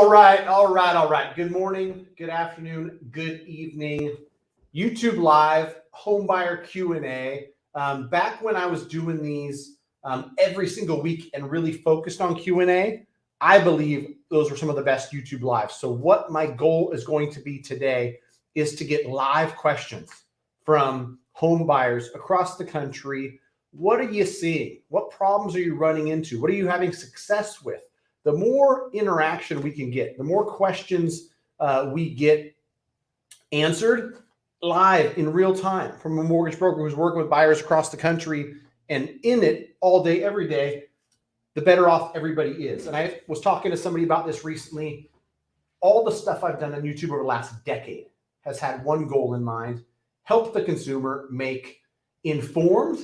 All right. Good morning, good afternoon, good evening. YouTube Live, Homebuyer Q&A. Back when I was doing these every single week and really focused on Q&A, I believe those were some of the best YouTube Lives. So what my goal is going to be today is to get live questions from home buyers across the country. What are you seeing? What problems are you running into? What are you having success with? The more interaction we can get, the more questions we get answered live in real time from a mortgage broker who's working with buyers across the country and in it all day, every day, the better off everybody is. And I was talking to somebody about this recently. All the stuff I've done on YouTube over the last decade has had one goal in mind: help the consumer make informed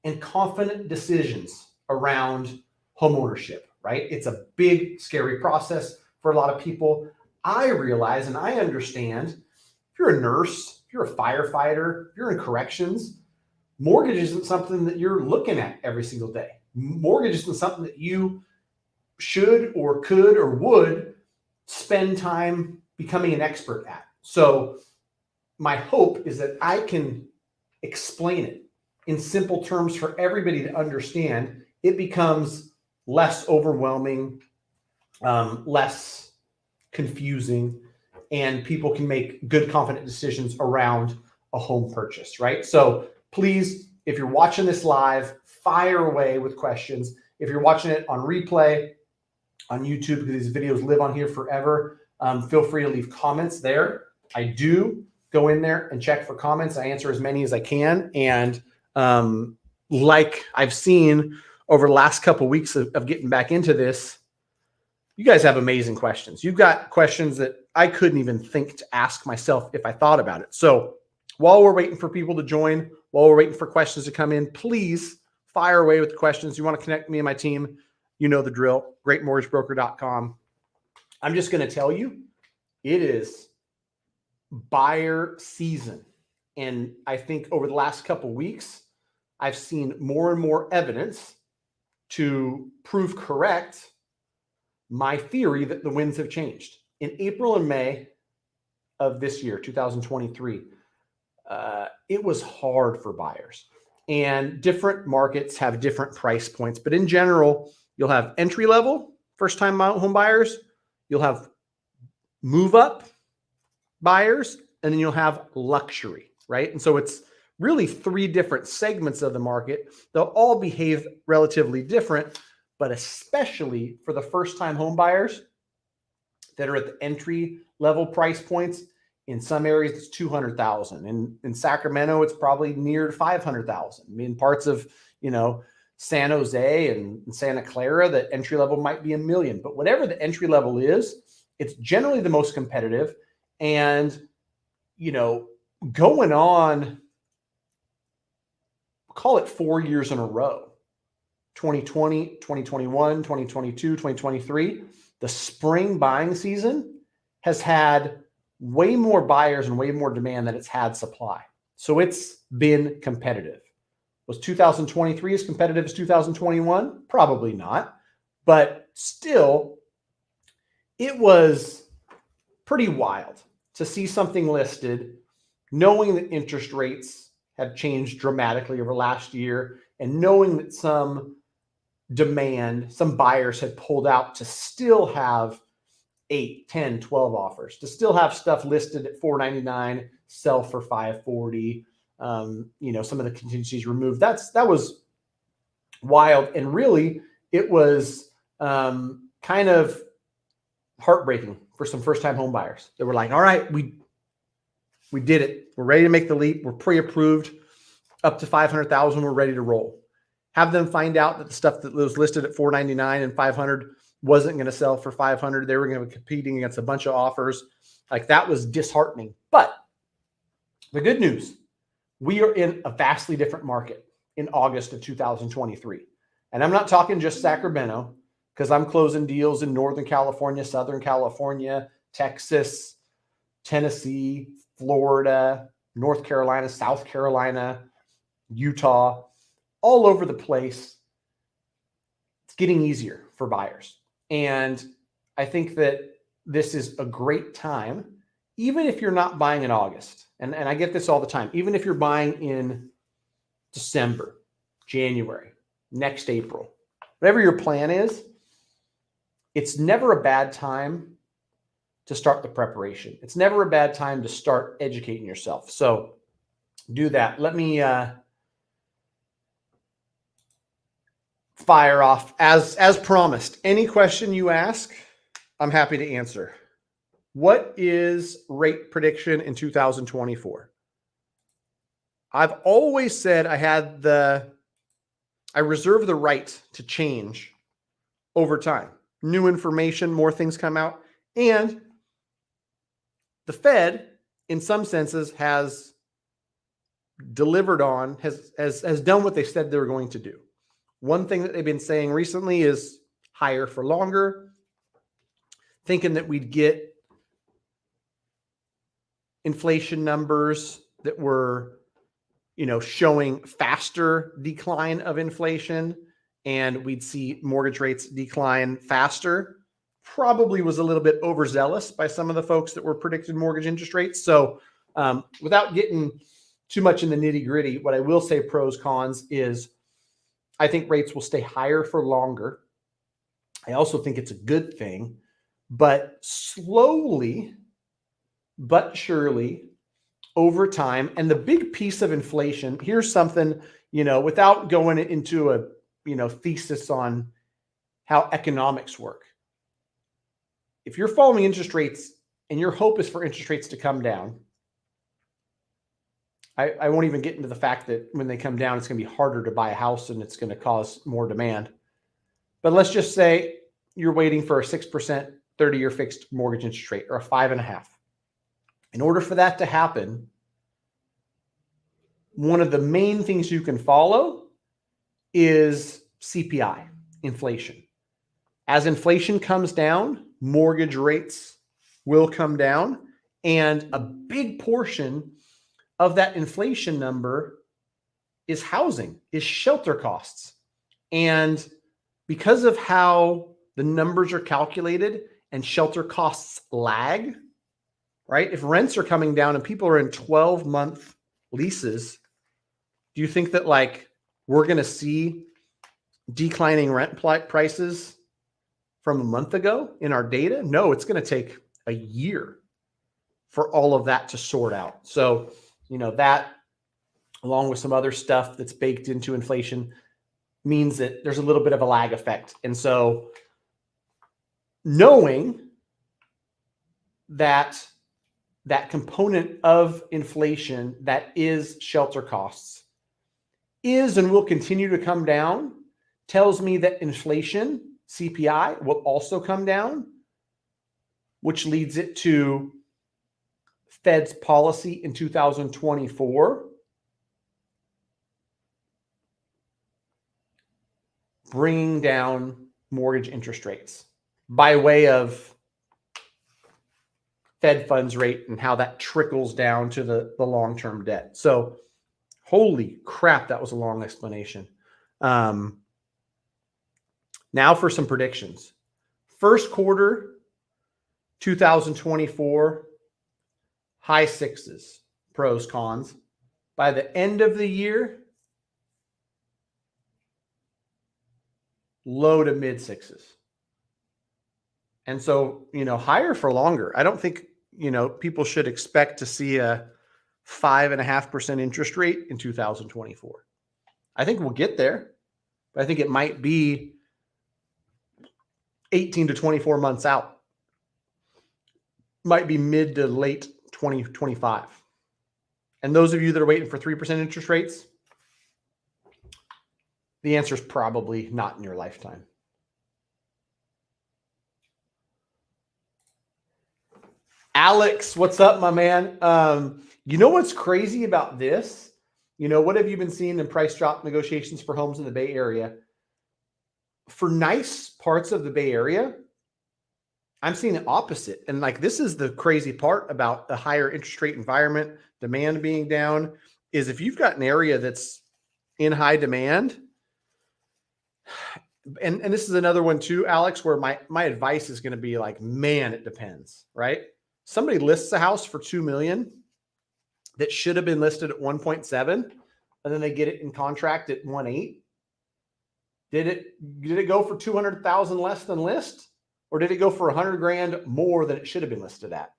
and confident decisions around homeownership. Right? It's a big, scary process for a lot of people. I realize and I understand, if you're a nurse, if you're a firefighter, if you're in corrections, mortgage isn't something that you're looking at every single day. Mortgage isn't something that you should or could or would spend time becoming an expert at. So my hope is that I can explain it in simple terms for everybody to understand. It becomes less overwhelming, less confusing, and people can make good, confident decisions around a home purchase, right? So please, if you're watching this live, fire away with questions. If you're watching it on replay on YouTube, because these videos live on here forever, feel free to leave comments there. I do go in there and check for comments. I answer as many as I can. And like I've seen over the last couple of weeks of getting back into this, you guys have amazing questions. You've got questions that I couldn't even think to ask myself if I thought about it. So while we're waiting for people to join, while we're waiting for questions to come in, please fire away with the questions. You want to connect me and my team, you know the drill, greatmortgagebroker.com. I'm just going to tell you, it is buyer season. And I think over the last couple of weeks, I've seen more and more evidence to prove correct my theory that the winds have changed. In April and May of this year, 2023, it was hard for buyers. And different markets have different price points. But in general, you'll have entry-level, first-time home buyers. You'll have move-up buyers. And then you'll have luxury, right? And so it's really three different segments of the market. They'll all behave relatively different, but especially for the first-time home buyers that are at the entry level price points. In some areas, it's $200,000. In Sacramento, it's probably near $500,000. I mean, parts of, San Jose and Santa Clara, the entry level might be $1 million. But whatever the entry level is, it's generally the most competitive. And, going on, call it 4 years in a row, 2020, 2021, 2022, 2023, the spring buying season has had way more buyers and way more demand than it's had supply. So it's been competitive. Was 2023 as competitive as 2021? Probably not. But still, it was pretty wild to see something listed, knowing that interest rates have changed dramatically over last year, and knowing that some demand, some buyers had pulled out to still have 8, 10, 12 offers, to still have stuff listed at $499, sell for $540, some of the contingencies removed. That was wild. And really, it was kind of heartbreaking for some first-time home buyers that were like, all right, we did it. We're ready to make the leap. We're pre-approved up to $500,000. We're ready to roll. Have them find out that the stuff that was listed at $499 and $500 wasn't going to sell for $500. They were going to be competing against a bunch of offers. Like, that was disheartening. But the good news, we are in a vastly different market in August of 2023. And I'm not talking just Sacramento, because I'm closing deals in Northern California, Southern California, Texas, Tennessee, Florida, North Carolina, South Carolina, Utah, all over the place. It's getting easier for buyers. And I think that this is a great time, even if you're not buying in August. And I get this all the time. Even if you're buying in December, January, next April, whatever your plan is, it's never a bad time to start the preparation. It's never a bad time to start educating yourself. So do that. Let me fire off as promised. Any question you ask, I'm happy to answer. What is rate prediction in 2024? I've always said I reserve the right to change over time. New information, more things come out. And the Fed, in some senses, has delivered on, has done what they said they were going to do. One thing that they've been saying recently is higher for longer, thinking that we'd get inflation numbers that were, showing faster decline of inflation, and we'd see mortgage rates decline faster. Probably was a little bit overzealous by some of the folks that were predicting mortgage interest rates. So without getting too much in the nitty gritty, what I will say pros, cons is I think rates will stay higher for longer. I also think it's a good thing, but slowly but surely over time. And the big piece of inflation, here's something, without going into a, thesis on how economics work. If you're following interest rates and your hope is for interest rates to come down, I won't even get into the fact that when they come down, it's going to be harder to buy a house and it's going to cause more demand. But let's just say you're waiting for a 6% 30-year fixed mortgage interest rate or a 5.5%. In order for that to happen, one of the main things you can follow is CPI, inflation. As inflation comes down, mortgage rates will come down, and a big portion of that inflation number is housing, is shelter costs. And because of how the numbers are calculated and shelter costs lag, right? If rents are coming down and people are in 12-month leases, do you think that we're going to see declining rent prices from a month ago in our data? No, it's going to take a year for all of that to sort out. So, that along with some other stuff that's baked into inflation means that there's a little bit of a lag effect. And so knowing that component of inflation that is shelter costs is and will continue to come down tells me that inflation, CPI, will also come down, which leads it to Fed's policy in 2024 bringing down mortgage interest rates by way of Fed funds rate and how that trickles down to the long-term debt. So holy crap, that was a long explanation. Now for some predictions. First quarter 2024, high sixes, pros, cons. By the end of the year, low to mid sixes. And so, higher for longer. I don't think, people should expect to see a 5.5% interest rate in 2024. I think we'll get there, but I think it might be 18 to 24 months out. Might be mid to late 2025. And those of you that are waiting for 3% interest rates, the answer is probably not in your lifetime. Alex, what's up, my man? What's crazy about this? What have you been seeing in price drop negotiations for homes in the Bay Area? For nice parts of the Bay Area, I'm seeing the opposite. And this is the crazy part about the higher interest rate environment, demand being down, is if you've got an area that's in high demand, and this is another one too, Alex, where my advice is going to be like, man, it depends, right? Somebody lists a house for 2 million that should have been listed at 1.7, and then they get it in contract at 1.8. Did it go for 200,000 less than list, or did it go for 100 grand more than it should have been listed at?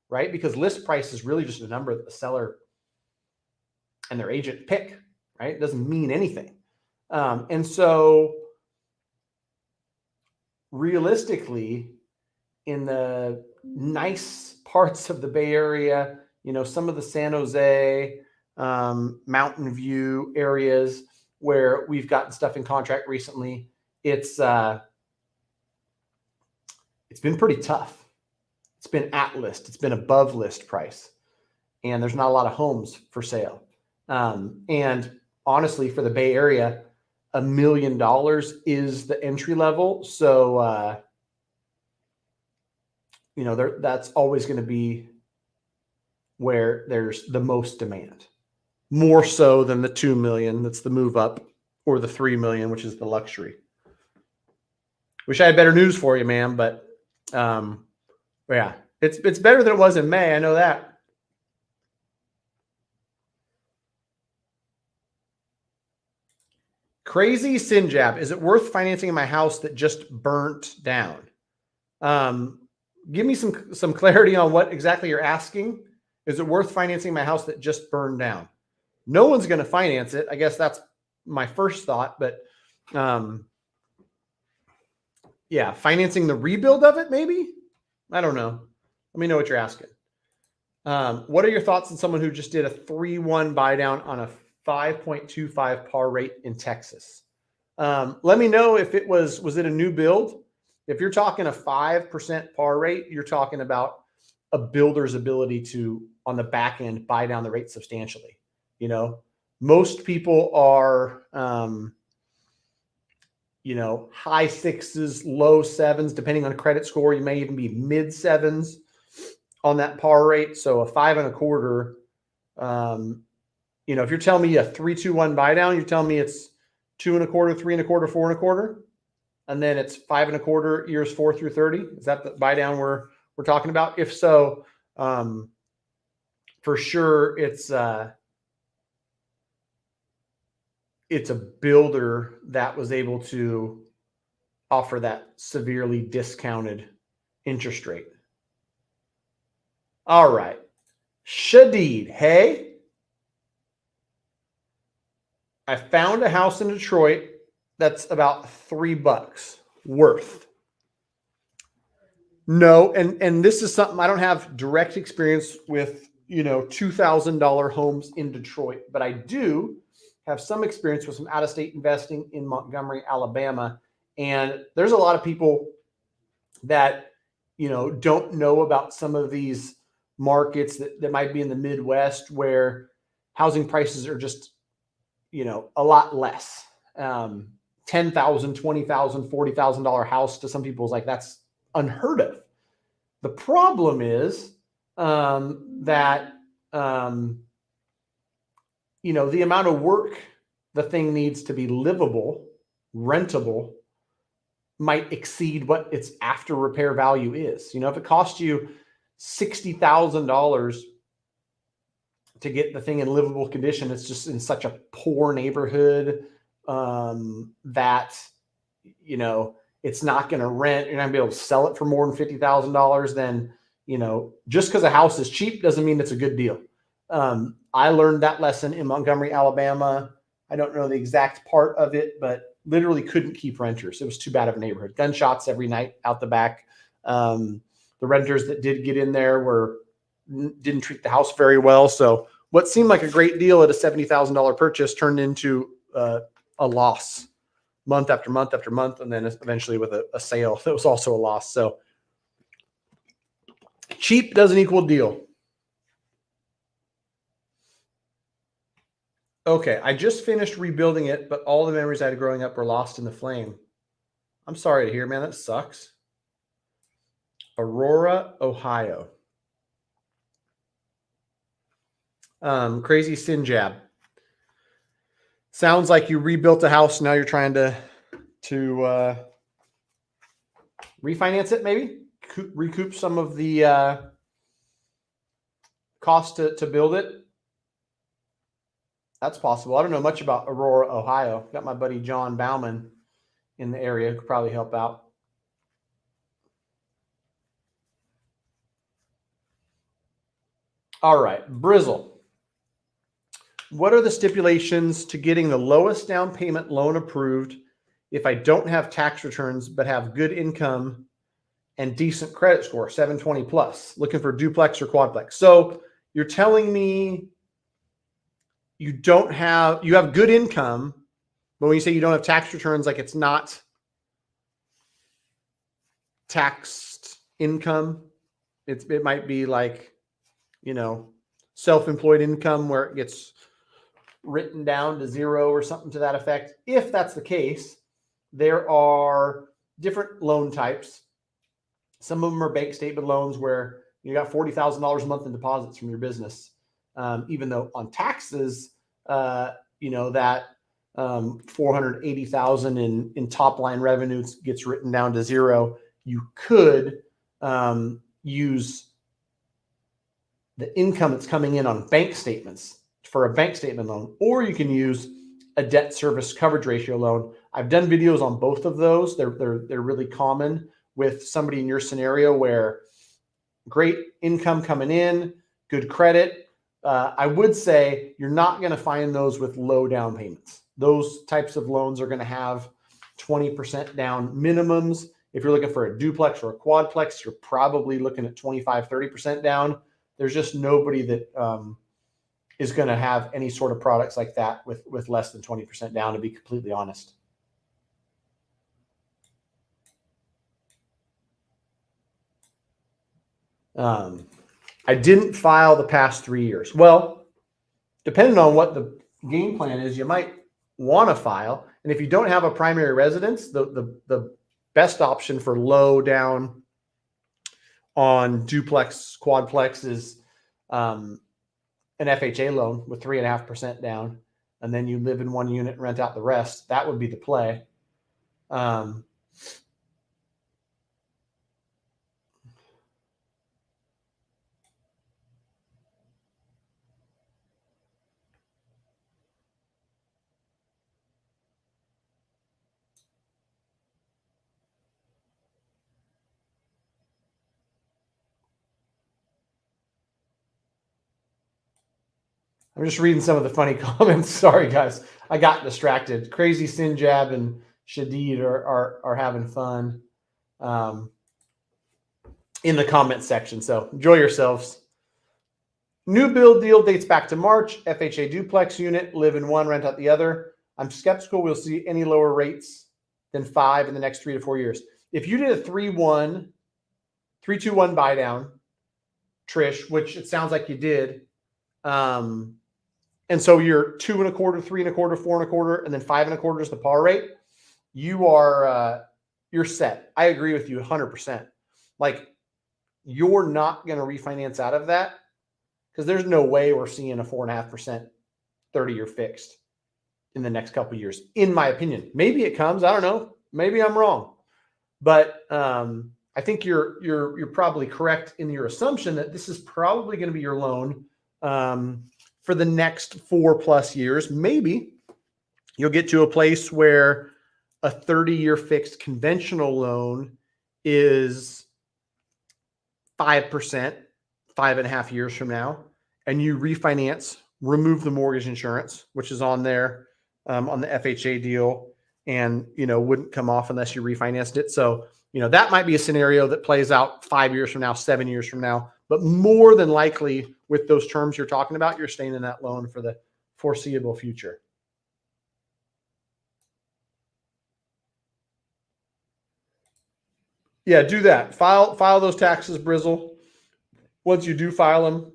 Right? Because list price is really just a number that the seller and their agent pick, right? It doesn't mean anything. And so realistically, in the nice parts of the Bay Area, some of the San Jose, Mountain View areas where we've gotten stuff in contract recently, it's been pretty tough. It's been at list. It's been above list price. And there's not a lot of homes for sale. And honestly, for the Bay Area, $1 million is the entry level. So, that's always going to be where there's the most demand, more so than the 2 million. That's the move up, or the 3 million, which is the luxury. Wish I had better news for you, man. But, yeah, it's better than it was in May. I know that. Crazy Sinjab, is it worth financing my house that just burnt down? Give me some clarity on what exactly you're asking. Is it worth financing my house that just burned down? No one's going to finance it. I guess that's my first thought. But yeah, financing the rebuild of it, maybe? I don't know. Let me know what you're asking. What are your thoughts on someone who just did a 3-1 buy down on a 5.25 par rate in Texas? Let me know if it was it a new build? If you're talking a 5% par rate, you're talking about a builder's ability to, on the back end, buy down the rate substantially. Most people are, high sixes, low sevens, depending on credit score. You may even be mid sevens on that par rate. So a 5.25, if you're telling me a 3-2-1 buy down, you're telling me it's 2.25, 3.25, 4.25, and then it's 5.25 years 4 through 30. Is that the buy down we're talking about? If so, for sure it's a builder that was able to offer that severely discounted interest rate. All right. Shadid, hey. I found a house in Detroit that's about $3 worth. No, and this is something I don't have direct experience with, $2,000 homes in Detroit, but I do have some experience with some out-of-state investing in Montgomery, Alabama. And there's a lot of people that, don't know about some of these markets that might be in the Midwest where housing prices are just, a lot less. $10,000, $20,000, $40,000 house to some people is like, that's unheard of. The problem is that, the amount of work the thing needs to be livable, rentable, might exceed what its after repair value is. If it costs you $60,000 to get the thing in livable condition, it's just in such a poor neighborhood that, it's not going to rent. You're not going to be able to sell it for more than $50,000. Then, just because a house is cheap doesn't mean it's a good deal. I learned that lesson in Montgomery, Alabama. I don't know the exact part of it, but literally couldn't keep renters. It was too bad of a neighborhood. Gunshots every night out the back. The renters that did get in there didn't treat the house very well. So what seemed like a great deal at a $70,000 purchase turned into a loss month after month after month. And then eventually with a sale that was also a loss. So cheap doesn't equal deal. Okay, I just finished rebuilding it, but all the memories I had growing up were lost in the flame. I'm sorry to hear, man. That sucks. Aurora, Ohio. Crazy Sinjab. Sounds like you rebuilt a house. Now you're trying to to refinance it, maybe recoup some of the cost to build it. That's possible. I don't know much about Aurora, Ohio. Got my buddy John Bauman in the area who could probably help out. All right, Brizzle. What are the stipulations to getting the lowest down payment loan approved if I don't have tax returns but have good income and decent credit score, 720 plus, looking for duplex or quadplex? So you're telling me you have good income, but when you say you don't have tax returns, like it's not taxed income, it might be like, self-employed income where it gets written down to zero or something to that effect. If that's the case, there are different loan types. Some of them are bank statement loans where you got $40,000 a month in deposits from your business. Even though on taxes, that $480,000 in top line revenue gets written down to zero. You could use the income that's coming in on bank statements for a bank statement loan, or you can use a debt service coverage ratio loan. I've done videos on both of those. They're really common with somebody in your scenario where great income coming in, good credit. I would say you're not going to find those with low down payments. Those types of loans are going to have 20% down minimums. If you're looking for a duplex or a quadplex, you're probably looking at 25, 30% down. There's just nobody that is going to have any sort of products like that with less than 20% down, to be completely honest. I didn't file the past 3 years. Well, depending on what the game plan is, you might want to file. And if you don't have a primary residence, the best option for low down on duplex, quadplex is an FHA loan with 3.5% down, and then you live in one unit and rent out the rest. That would be the play. I'm just reading some of the funny comments. Sorry, guys. I got distracted. Crazy Sinjab and Shadid are having fun in the comment section. So enjoy yourselves. New build deal dates back to March. FHA duplex unit, live in one, rent out the other. I'm skeptical we'll see any lower rates than 5 in the next 3 to 4 years. If you did a 3-1, 3-2-1 buy down, Trish, which it sounds like you did, and so you're 2.25%, 3.25%, 4.25%, and then 5.25% is the par rate. You're set. I agree with you 100%. Like, you're not going to refinance out of that because there's no way we're seeing a 4.5% 30-year fixed in the next couple of years, in my opinion. Maybe it comes. I don't know. Maybe I'm wrong, but I think you're probably correct in your assumption that this is probably going to be your loan for the next 4+ years. Maybe you'll get to a place where a 30-year fixed conventional loan is 5%, 5.5 years from now, and you refinance, remove the mortgage insurance, which is on there on the FHA deal, and wouldn't come off unless you refinanced it. So that might be a scenario that plays out 5 years from now, 7 years from now. But more than likely, with those terms you're talking about, you're staying in that loan for the foreseeable future. Yeah, do that. File those taxes, Brizzle. Once you do file them,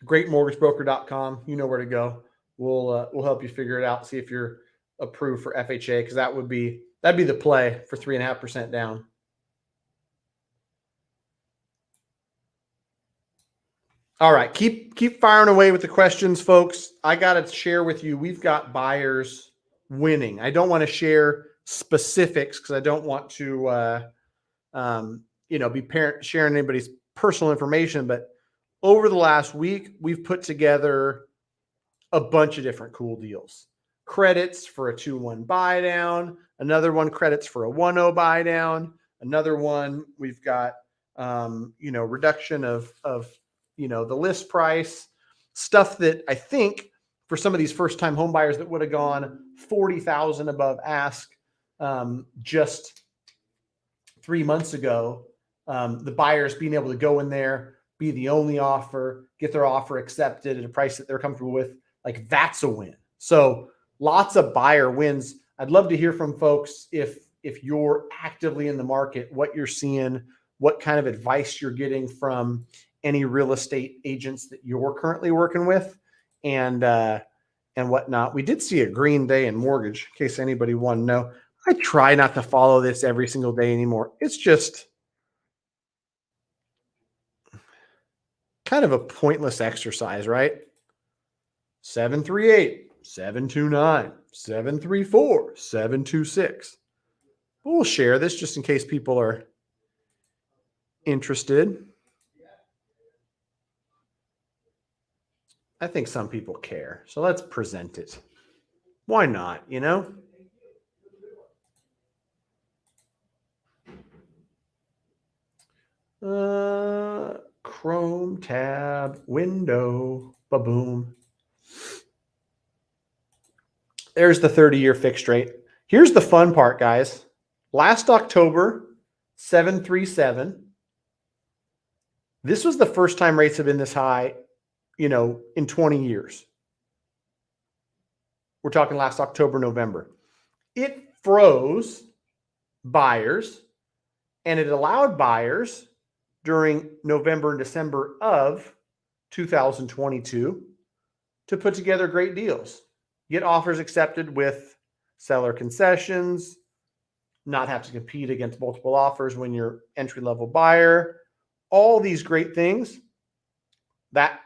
greatmortgagebroker.com. You know where to go. We'll help you figure it out. See if you're approved for FHA, because that'd be the play for 3.5% down. All right, keep firing away with the questions, folks. I got to share with you, we've got buyers winning. I don't want to share specifics because I don't want to, be sharing anybody's personal information. But over the last week, we've put together a bunch of different cool deals. Credits for a 2-1 buy down, another one credits for a 1-0 buy down, another one we've got reduction of the list price, stuff that I think for some of these first-time home buyers that would have gone $40,000 above ask just 3 months ago, the buyers being able to go in there, be the only offer, get their offer accepted at a price that they're comfortable with, like that's a win. So lots of buyer wins. I'd love to hear from folks if you're actively in the market, what you're seeing, what kind of advice you're getting from any real estate agents that you're currently working with, and whatnot. We did see a green day in mortgage, in case anybody wanted to know. I try not to follow this every single day anymore. It's just kind of a pointless exercise, right? 738, 729, 734, 726. We'll share this just in case people are interested. I think some people care. So let's present it. Why not, Chrome tab, window, ba-boom. There's the 30-year fixed rate. Here's the fun part, guys. Last October, 737. This was the first time rates have been this high, in 20 years. We're talking last October, November. It froze buyers, and it allowed buyers during November and December of 2022 to put together great deals, get offers accepted with seller concessions, not have to compete against multiple offers when you're entry-level buyer, all these great things that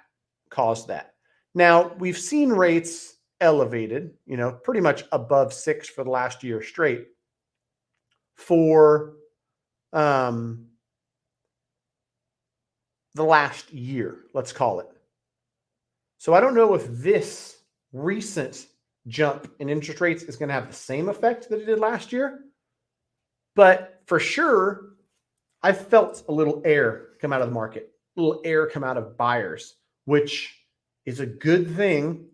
caused that. Now, we've seen rates elevated, pretty much above 6 for the last year straight for the last year, let's call it. So I don't know if this recent jump in interest rates is going to have the same effect that it did last year, but for sure, I've felt a little air come out of the market, a little air come out of buyers, which is a good thing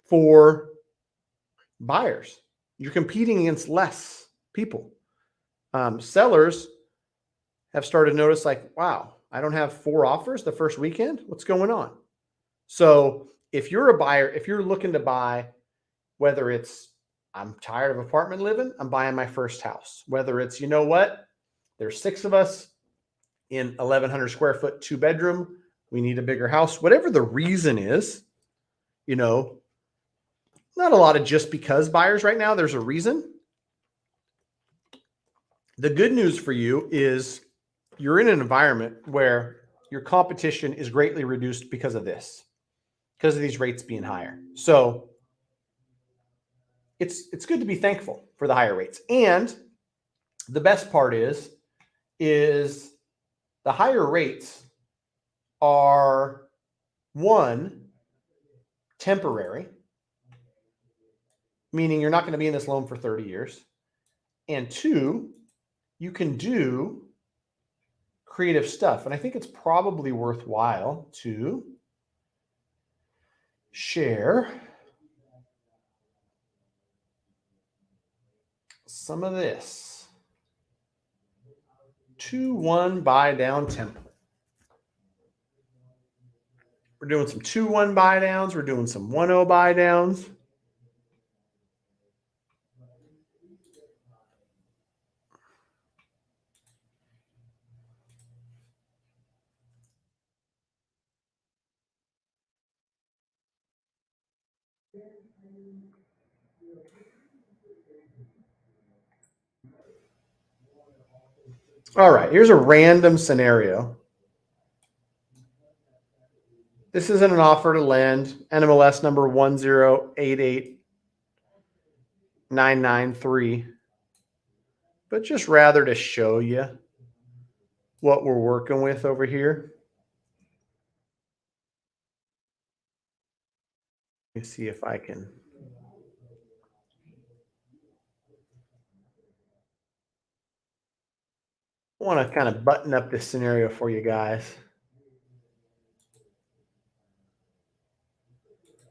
for buyers. You're competing against less people. Sellers have started to notice like, wow, I don't have 4 offers the first weekend. What's going on? So if you're a buyer, if you're looking to buy, whether it's I'm tired of apartment living, I'm buying my first house. Whether it's, there's 6 of us in 1,100 square foot, 2-bedroom, we need a bigger house. Whatever the reason is, not a lot of just because buyers right now. There's a reason. The good news for you is you're in an environment where your competition is greatly reduced because of this, because of these rates being higher. So it's good to be thankful for the higher rates. And the best part is the higher rates are, one, temporary, meaning you're not going to be in this loan for 30 years. And 2, you can do creative stuff. And I think it's probably worthwhile to share some of this 2-1 buy down template. We're doing some 2-1 buy downs. We're doing some 1-0 buy downs. All right, here's a random scenario. This isn't an offer to lend. NMLS number 1088. 993, but just rather to show you what we're working with over here. Let me see if I can. I want to kind of button up this scenario for you guys.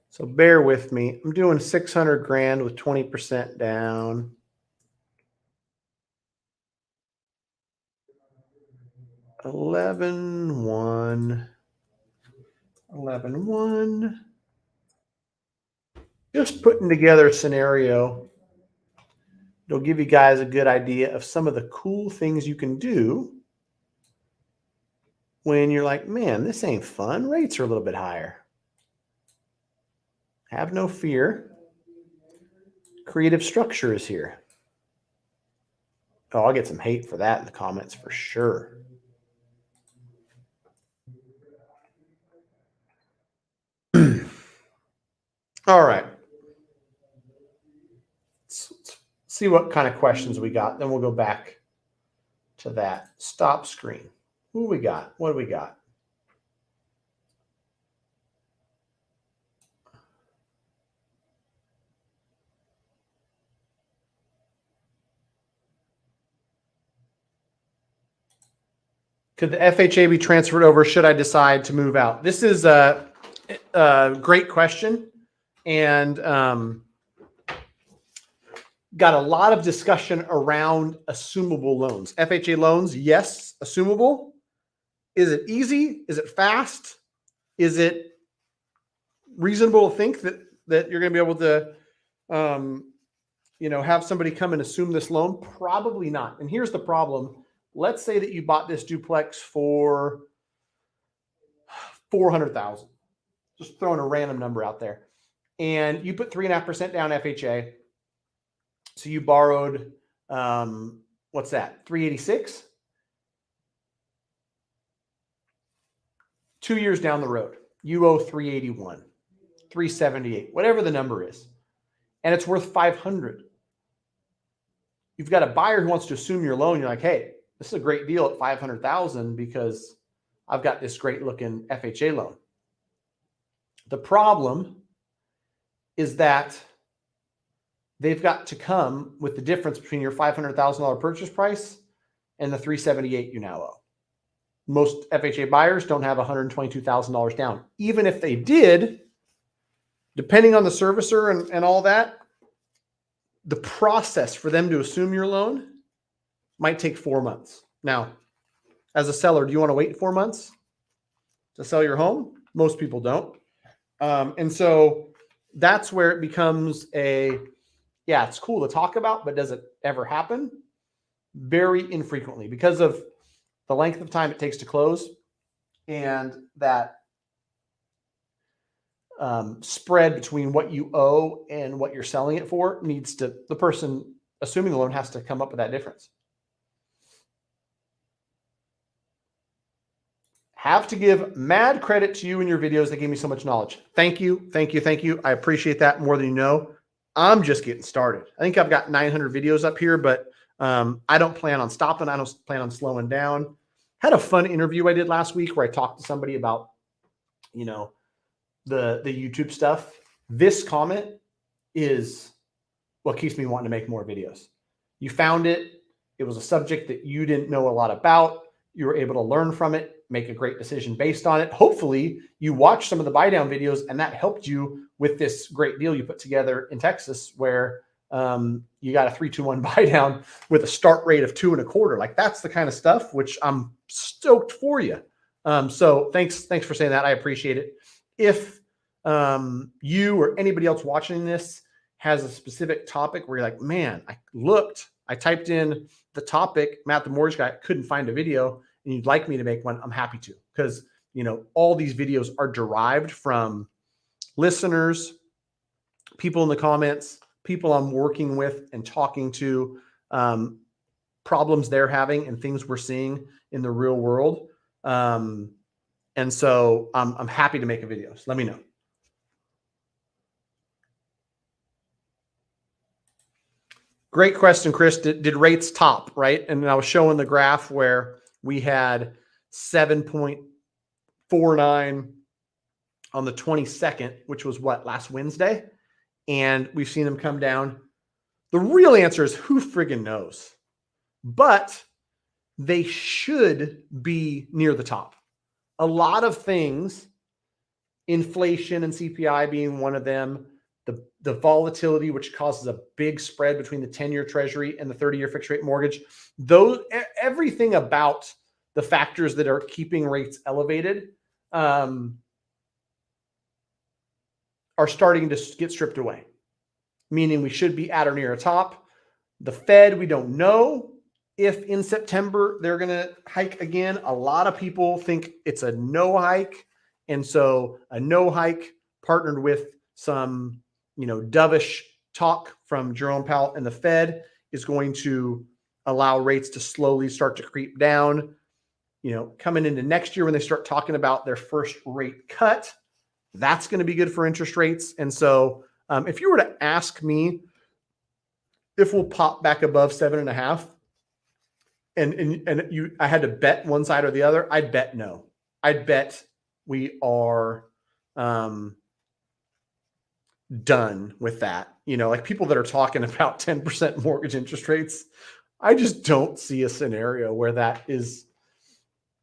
So bear with me. I'm doing 600 grand with 20% down. 11-1. 11-1. Just putting together a scenario. It'll give you guys a good idea of some of the cool things you can do when you're like, man, this ain't fun. Rates are a little bit higher. Have no fear. Creative structure is here. Oh, I'll get some hate for that in the comments for sure. All right. Let's see what kind of questions we got. Then we'll go back to that. Stop screen. Who we got? What do we got? Could the FHA be transferred over? Should I decide to move out? This is a great question. And got a lot of discussion around assumable loans. FHA loans, yes, assumable. Is it easy? Is it fast? Is it reasonable to think that you're going to be able to, have somebody come and assume this loan? Probably not. And here's the problem. Let's say that you bought this duplex for $400,000. Just throwing a random number out there. And you put 3.5% down FHA. So you borrowed, what's that? 386. 2 years down the road, you owe 381, 378, whatever the number is, and it's worth 500. You've got a buyer who wants to assume your loan. You're like, hey, this is a great deal at 500,000 because I've got this great looking FHA loan. The problem is that they've got to come with the difference between your $500,000 purchase price and the $378 you now owe. Most FHA buyers don't have $122,000 down. Even if they did, depending on the servicer and all that, the process for them to assume your loan might take 4 months. Now, as a seller, do you want to wait 4 months to sell your home? Most people don't. And so that's where it becomes it's cool to talk about, but does it ever happen? Very infrequently because of the length of time it takes to close and that spread between what you owe and what you're selling it for the person assuming the loan has to come up with that difference. Have to give mad credit to you and your videos that gave me so much knowledge. Thank you. Thank you. Thank you. I appreciate that more than you know. I'm just getting started. I think I've got 900 videos up here, but I don't plan on stopping. I don't plan on slowing down. Had a fun interview I did last week where I talked to somebody about, the YouTube stuff. This comment is what keeps me wanting to make more videos. You found it. It was a subject that you didn't know a lot about. You were able to learn from it, make a great decision based on it. Hopefully you watched some of the buy down videos and that helped you with this great deal you put together in Texas where you got a 3-2-1 buy down with a start rate of 2.25. Like that's the kind of stuff which I'm stoked for you. So thanks for saying that. I appreciate it. If you or anybody else watching this has a specific topic where you're like, man, I typed in the topic, Matt the Mortgage Guy, couldn't find a video, and you'd like me to make one, I'm happy to, because all these videos are derived from listeners, people in the comments, people I'm working with and talking to, problems they're having and things we're seeing in the real world. And so I'm happy to make a video. So let me know. Great question, Chris. Did rates top, right? And I was showing the graph where we had 7.49 on the 22nd, which was what, last Wednesday? And we've seen them come down. The real answer is who friggin' knows? But they should be near the top. A lot of things, inflation and CPI being one of them, the volatility, which causes a big spread between the 10-year treasury and the 30-year fixed rate mortgage, everything about the factors that are keeping rates elevated are starting to get stripped away, meaning we should be at or near a top. The Fed, we don't know if in September they're going to hike again. A lot of people think it's a no hike. And so a no hike partnered with some, dovish talk from Jerome Powell and the Fed is going to allow rates to slowly start to creep down. Coming into next year when they start talking about their first rate cut, that's going to be good for interest rates. And so if you were to ask me if we'll pop back above 7.5 and I had to bet one side or the other, I'd bet no. I'd bet we are done with that. Like people that are talking about 10% mortgage interest rates, I just don't see a scenario where that is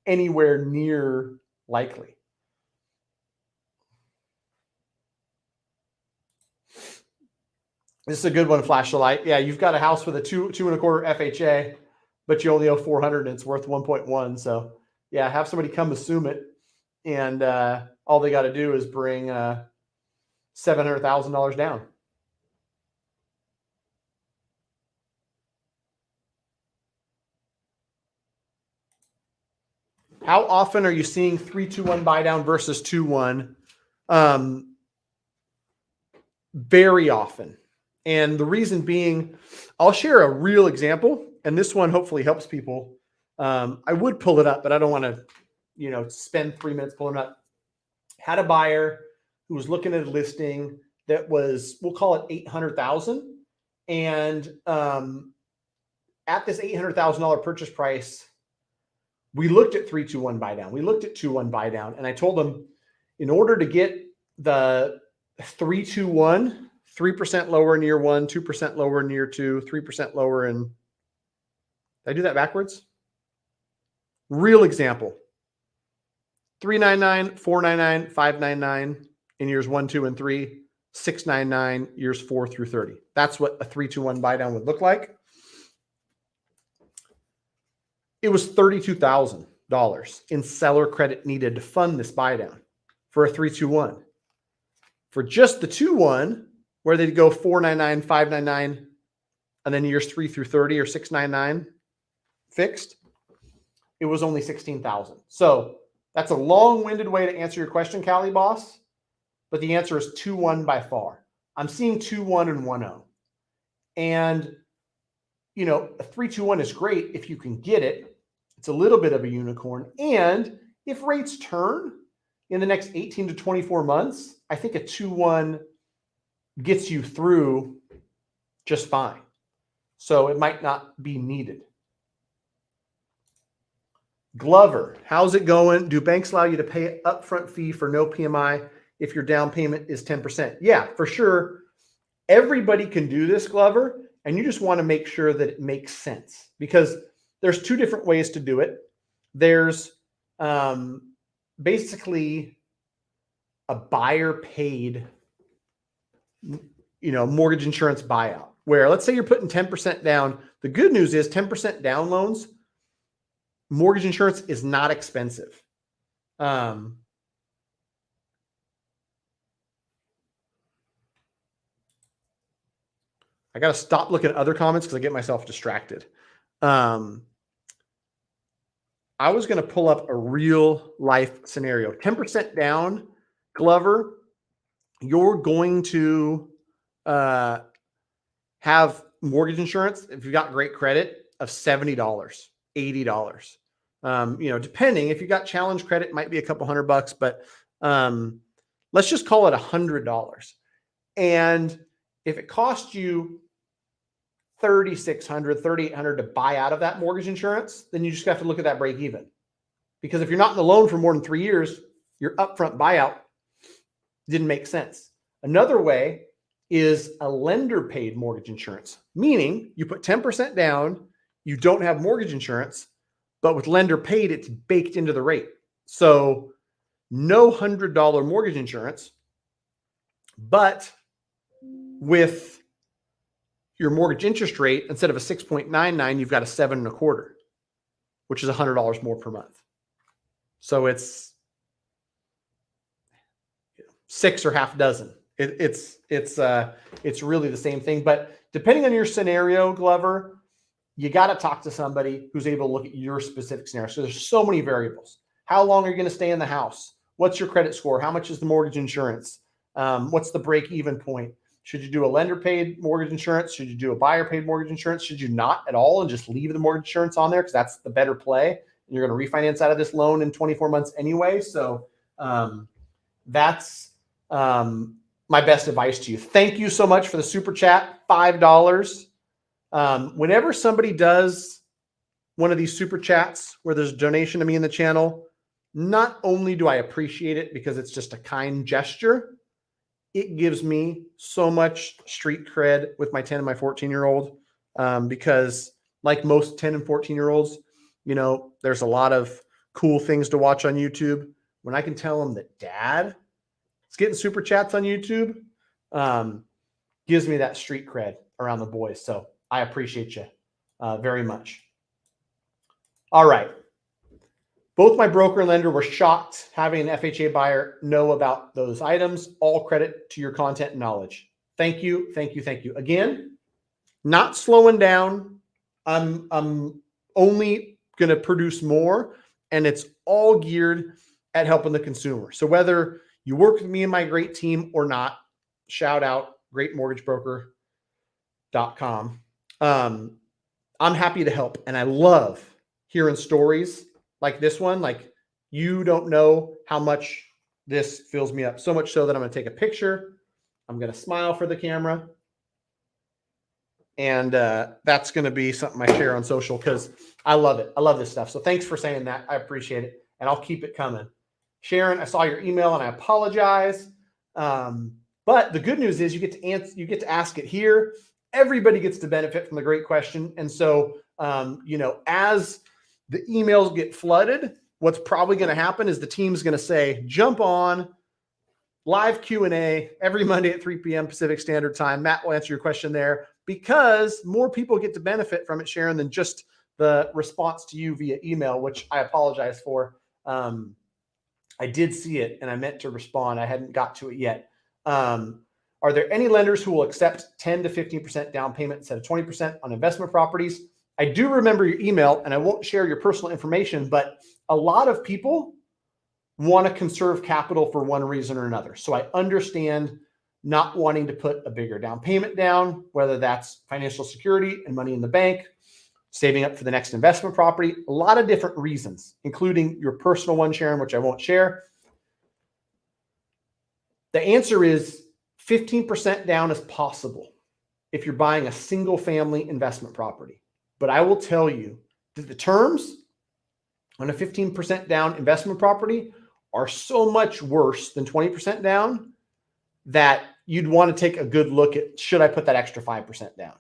anywhere near likely. This is a good one, Flash the Light. Yeah, you've got a house with a 2.25 FHA, but you only owe 400 and it's worth 1.1. So yeah, have somebody come assume it. And all they got to do is bring $700,000 down. How often are you seeing 3-2-1 buy down versus 2-1? Very often. And the reason being, I'll share a real example, and this one hopefully helps people. I would pull it up, but I don't want to, spend 3 minutes pulling it up. Had a buyer who was looking at a listing that was, we'll call it 800,000. And at this $800,000 purchase price, we looked at 3-2-1 buy down. We looked at 2-1 buy down. And I told them, in order to get the 3-2-1, 3% lower in year 1, 2% lower in year 2, 3% lower in, did I do that backwards? Real example. 399, 499, 599 in years 1, 2, and 3, 699 years 4 through 30. That's what a 3-2-1 buy down would look like. It was $32,000 in seller credit needed to fund this buy down for a 3-2-1. For just the 2-1, where they'd go 499, 599, and then years 3 through 30 or 699 fixed, it was only $16,000. So that's a long-winded way to answer your question, Cali Boss, but the answer is 2-1 by far. I'm seeing 2-1 and 1-0. And, a 3-2-1 is great if you can get it. It's a little bit of a unicorn. And if rates turn in the next 18 to 24 months, I think a 2-1 gets you through just fine. So it might not be needed. Glover, how's it going? Do banks allow you to pay an upfront fee for no PMI if your down payment is 10%? Yeah, for sure. Everybody can do this, Glover, and you just want to make sure that it makes sense, because there's two different ways to do it. There's basically a buyer paid, mortgage insurance buyout, where let's say you're putting 10% down. The good news is 10% down loans, mortgage insurance is not expensive. I got to stop looking at other comments because I get myself distracted. I was going to pull up a real life scenario. 10% down, Glover, you're going to have mortgage insurance, if you've got great credit, of $70, $80. Depending, if you got challenge credit, it might be a couple $100, but let's just call it $100. And if it cost you $3,600, $3,800 to buy out of that mortgage insurance, then you just have to look at that break even. Because if you're not in the loan for more than 3 years, your upfront buyout didn't make sense. Another way is a lender paid mortgage insurance, meaning you put 10% down, you don't have mortgage insurance, but with lender paid, it's baked into the rate. So no $100 mortgage insurance, but with your mortgage interest rate, instead of a 6.99, you've got a 7.25, which is $100 more per month. So it's 6 or half dozen. It's really the same thing. But depending on your scenario, Glover, you got to talk to somebody who's able to look at your specific scenario. So there's so many variables. How long are you going to stay in the house? What's your credit score? How much is the mortgage insurance? What's the break-even point? Should you do a lender-paid mortgage insurance? Should you do a buyer-paid mortgage insurance? Should you not at all and just leave the mortgage insurance on there because that's the better play? And you're going to refinance out of this loan in 24 months anyway. So that's my best advice to you. Thank you so much for the super chat, $5. Whenever somebody does one of these super chats where there's a donation to me in the channel, not only do I appreciate it because it's just a kind gesture, it gives me so much street cred with my 10 and my 14-year-old because like most 10 and 14-year-olds, you know, there's a lot of cool things to watch on YouTube. When I can tell them that dad is getting super chats on YouTube, gives me that street cred around the boys. So I appreciate you very much. All right. Both my broker and lender were shocked having an FHA buyer know about those items. All credit to your content and knowledge. Thank you, thank you, thank you. Again, not slowing down. I'm only going to produce more, and it's all geared at helping the consumer. So whether you work with me and my great team or not, shout out greatmortgagebroker.com. I'm happy to help, and I love hearing stories like this one. Like, you don't know how much this fills me up. So much so that I'm going to take a picture. I'm going to smile for the camera. And that's going to be something I share on social because I love it. I love this stuff. So thanks for saying that. I appreciate it. And I'll keep it coming. Sharon, I saw your email and I apologize. But the good news is you get to answer, you get to ask it here. Everybody gets to benefit from the great question. And so, you know, as the emails get flooded, what's probably going to happen is the team's going to say, jump on live Q&A every Monday at 3 p.m. Pacific Standard Time. Matt will answer your question there because more people get to benefit from it, Sharon, than just the response to you via email, which I apologize for. I did see it and I meant to respond. I hadn't got to it yet. Are there any lenders who will accept 10 to 15% down payment instead of 20% on investment properties? I do remember your email, and I won't share your personal information, but a lot of people want to conserve capital for one reason or another. So I understand not wanting to put a bigger down payment down, whether that's financial security and money in the bank, saving up for the next investment property, a lot of different reasons, including your personal one, Sharon, which I won't share. The answer is 15% down is possible if you're buying a single family investment property. But I will tell you that the terms on a 15% down investment property are so much worse than 20% down that you'd want to take a good look at, should I put that extra 5% down?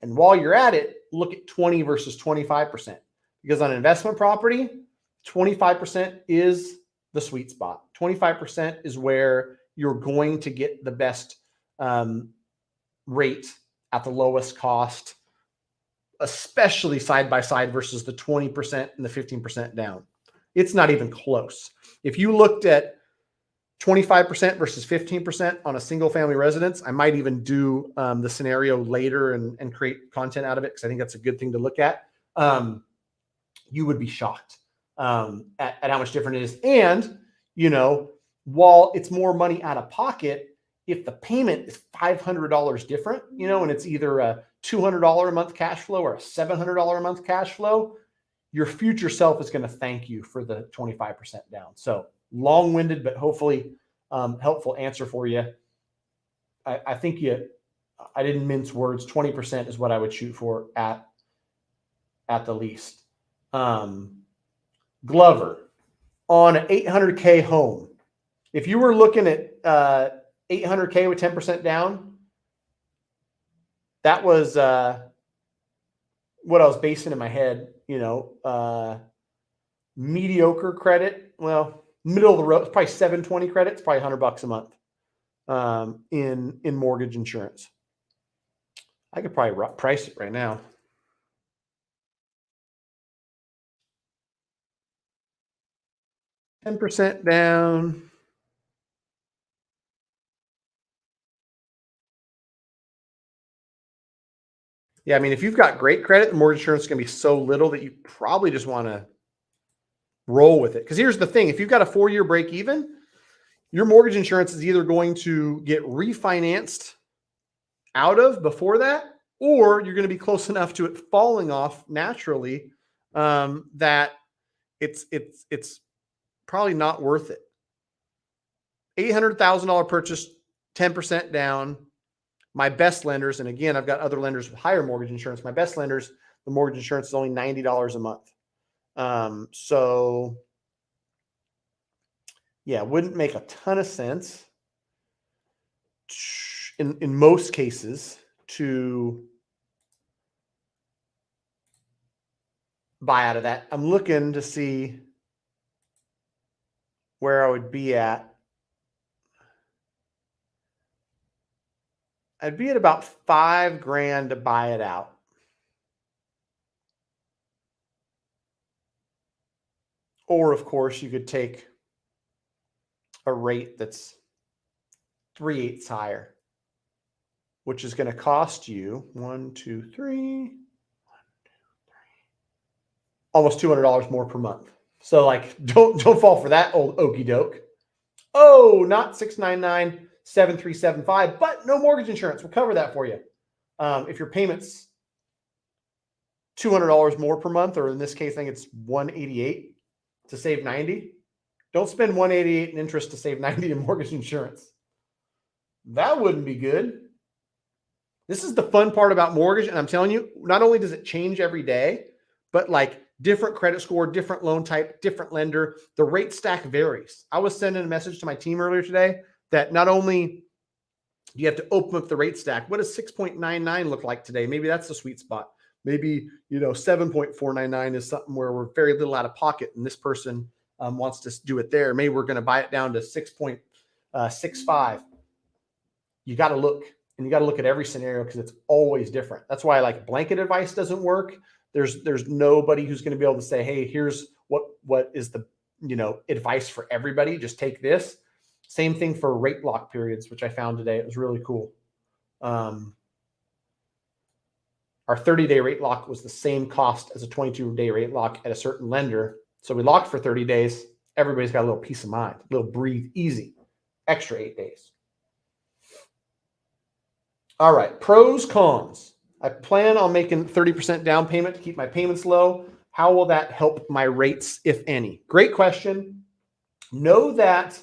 And while you're at it, look at 20 versus 25%. Because on an investment property, 25% is the sweet spot. 25% is where you're going to get the best rate at the lowest cost, especially side by side versus the 20% and the 15% down. It's not even close. If you looked at 25% versus 15% on a single family residence, I might even do the scenario later and create content out of it because I think that's a good thing to look at. You would be shocked at how much different it is. And, you know, while it's more money out of pocket, if the payment is $500 different, you know, and it's either a $200 a month cash flow or a $700 a month cash flow, your future self is going to thank you for the 25% down. So long-winded, but hopefully helpful answer for you. I think I didn't mince words. 20% is what I would shoot for at the least. Glover, on an 800K home, if you were looking at 800K with 10% down, that was what I was basing in my head. Mediocre credit. Well, middle of the road, probably 720 credits, probably $100 a month in mortgage insurance. I could probably price it right now. $10 down. Yeah, I mean, if you've got great credit, the mortgage insurance is going to be so little that you probably just want to roll with it. Because here's the thing. If you've got a 4-year break even, your mortgage insurance is either going to get refinanced out of before that, or you're going to be close enough to it falling off naturally that it's probably not worth it. $800,000 purchase, 10% down. My best lenders, and again, I've got other lenders with higher mortgage insurance. My best lenders, the mortgage insurance is only $90 a month. So yeah, wouldn't make a ton of sense in most cases to buy out of that. I'm looking to see where I would be at. I'd be at about $5,000 to buy it out. Or of course, you could take a rate that's 3/8 higher, which is going to cost you almost $200 more per month. So like, don't fall for that old okey doke. Oh, not 699, 7375, but no mortgage insurance. We'll cover that for you. If your payment's $200 more per month, or in this case, I think it's $188 to save $90. Don't spend $188 in interest to save $90 in mortgage insurance. That wouldn't be good. This is the fun part about mortgage. And I'm telling you, not only does it change every day, but like different credit score, different loan type, different lender, the rate stack varies. I was sending a message to my team earlier today that not only do you have to open up the rate stack, what does 6.99 look like today? Maybe that's the sweet spot. Maybe, 7.499 is something where we're very little out of pocket and this person wants to do it there. Maybe we're going to buy it down to 6.65. You got to look, and you got to look at every scenario because it's always different. That's why like blanket advice doesn't work. There's nobody who's going to be able to say, hey, here's what is the, advice for everybody. Just take this. Same thing for rate lock periods, which I found today. It was really cool. Our 30-day rate lock was the same cost as a 22-day rate lock at a certain lender. So we locked for 30 days. Everybody's got a little peace of mind, a little breathe easy, extra 8 days. All right, pros, cons. I plan on making 30% down payment to keep my payments low. How will that help my rates, if any? Great question. Know that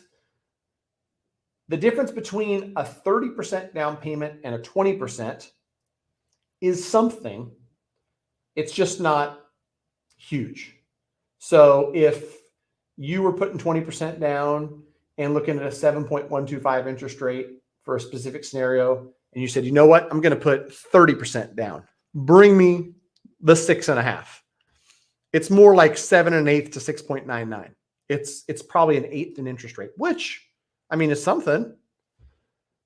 the difference between a 30% down payment and a 20% is something. It's just not huge. So if you were putting 20% down and looking at a 7.125 interest rate for a specific scenario, and you said, you know what, I'm going to put 30% down. Bring me the 6.5. It's more like 7 1/8 to 6.99. It's probably an 1/8 in interest rate, which I mean is something,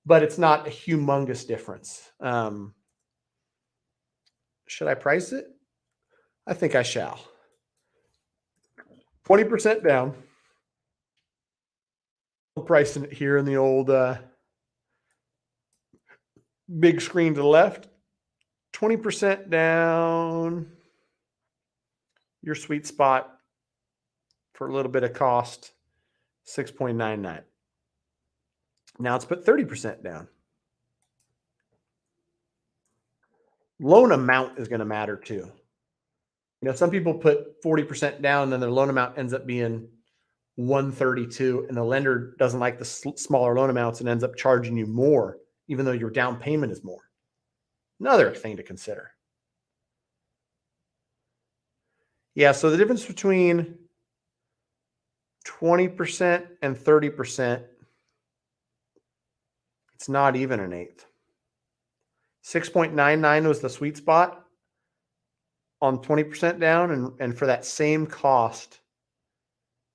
but it's not a humongous difference. Should I price it? I think I shall. 20% down. I'm pricing it here in the old big screen to the left. 20% down. Your sweet spot for a little bit of cost, 6.99. Now let's put 30% down. Loan amount is going to matter too. Some people put 40% down and then their loan amount ends up being 132 and the lender doesn't like the smaller loan amounts and ends up charging you more, even though your down payment is more. Another thing to consider. Yeah, so the difference between 20% and 30%, it's not even an eighth. 6.99 was the sweet spot on 20% down, and for that same cost,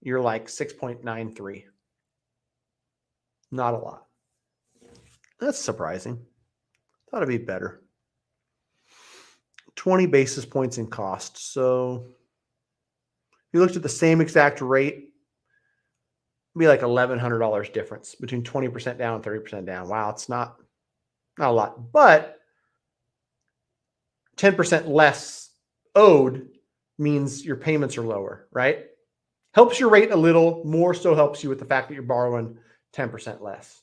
you're like 6.93. Not a lot. That's surprising. Thought it'd be better. 20 basis points in cost. So if you looked at the same exact rate, it'd be like $1,100 difference between 20% down and 30% down. Wow, it's not a lot, but 10% less owed means your payments are lower, right? Helps your rate a little, more so helps you with the fact that you're borrowing 10% less.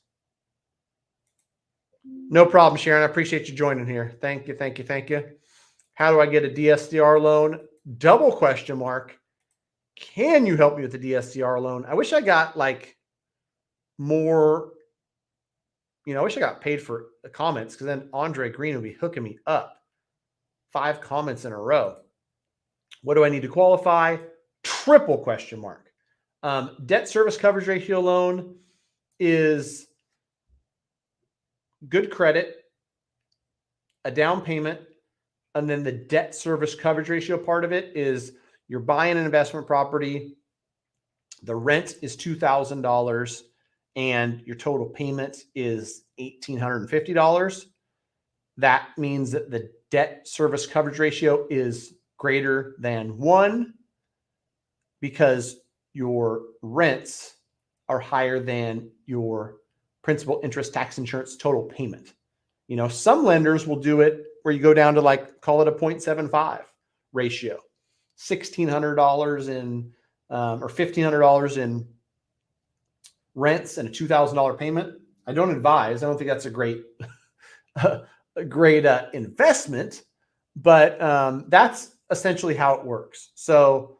No problem, Sharon. I appreciate you joining here. Thank you, thank you, thank you. How do I get a DSCR loan? Double question mark. Can you help me with the DSCR loan? I wish I got like more, I wish I got paid for the comments, because then Andre Green would be hooking me up. 5 comments in a row. What do I need to qualify? Triple question mark. Debt service coverage ratio loan is good credit, a down payment, and then the debt service coverage ratio part of it is you're buying an investment property, the rent is $2,000, and your total payment is $1,850. That means that the debt service coverage ratio is greater than 1 because your rents are higher than your principal, interest, tax, insurance, total payment. Some lenders will do it where you go down to like, call it a 0.75 ratio, $1,600 in or $1,500 in rents and a $2,000 payment. I don't advise. I don't think that's a great investment, but that's essentially how it works. So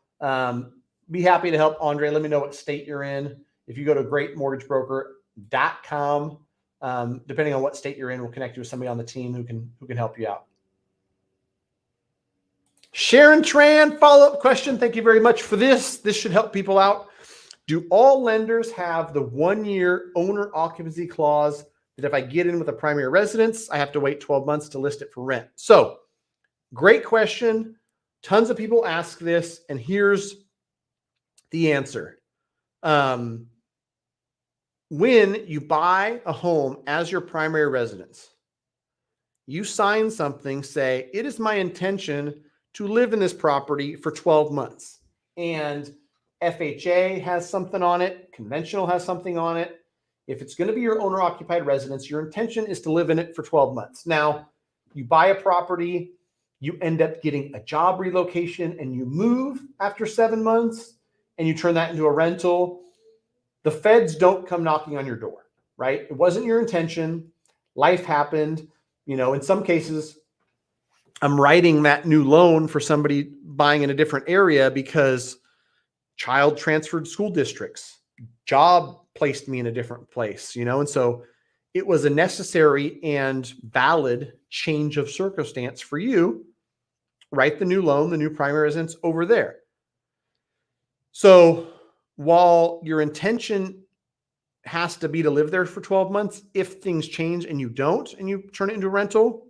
be happy to help, Andre. Let me know what state you're in. If you go to greatmortgagebroker.com, depending on what state you're in, we'll connect you with somebody on the team who can help you out. Sharon Tran, follow-up question. Thank you very much for this. This should help people out. Do all lenders have the 1-year owner occupancy clause that if I get in with a primary residence, I have to wait 12 months to list it for rent? So great question. Tons of people ask this, and here's the answer. When you buy a home as your primary residence, you sign something, say, it is my intention to live in this property for 12 months. And FHA has something on it. Conventional has something on it. If it's going to be your owner-occupied residence, your intention is to live in it for 12 months. Now, you buy a property, you end up getting a job relocation, and you move after 7 months, and you turn that into a rental. The feds don't come knocking on your door, right? It wasn't your intention. Life happened. In some cases, I'm writing that new loan for somebody buying in a different area because child transferred school districts, job placed me in a different place, and so it was a necessary and valid change of circumstance for you. Write the new loan, the new primary residence over there. So while your intention has to be to live there for 12 months, if things change and you don't, and you turn it into a rental,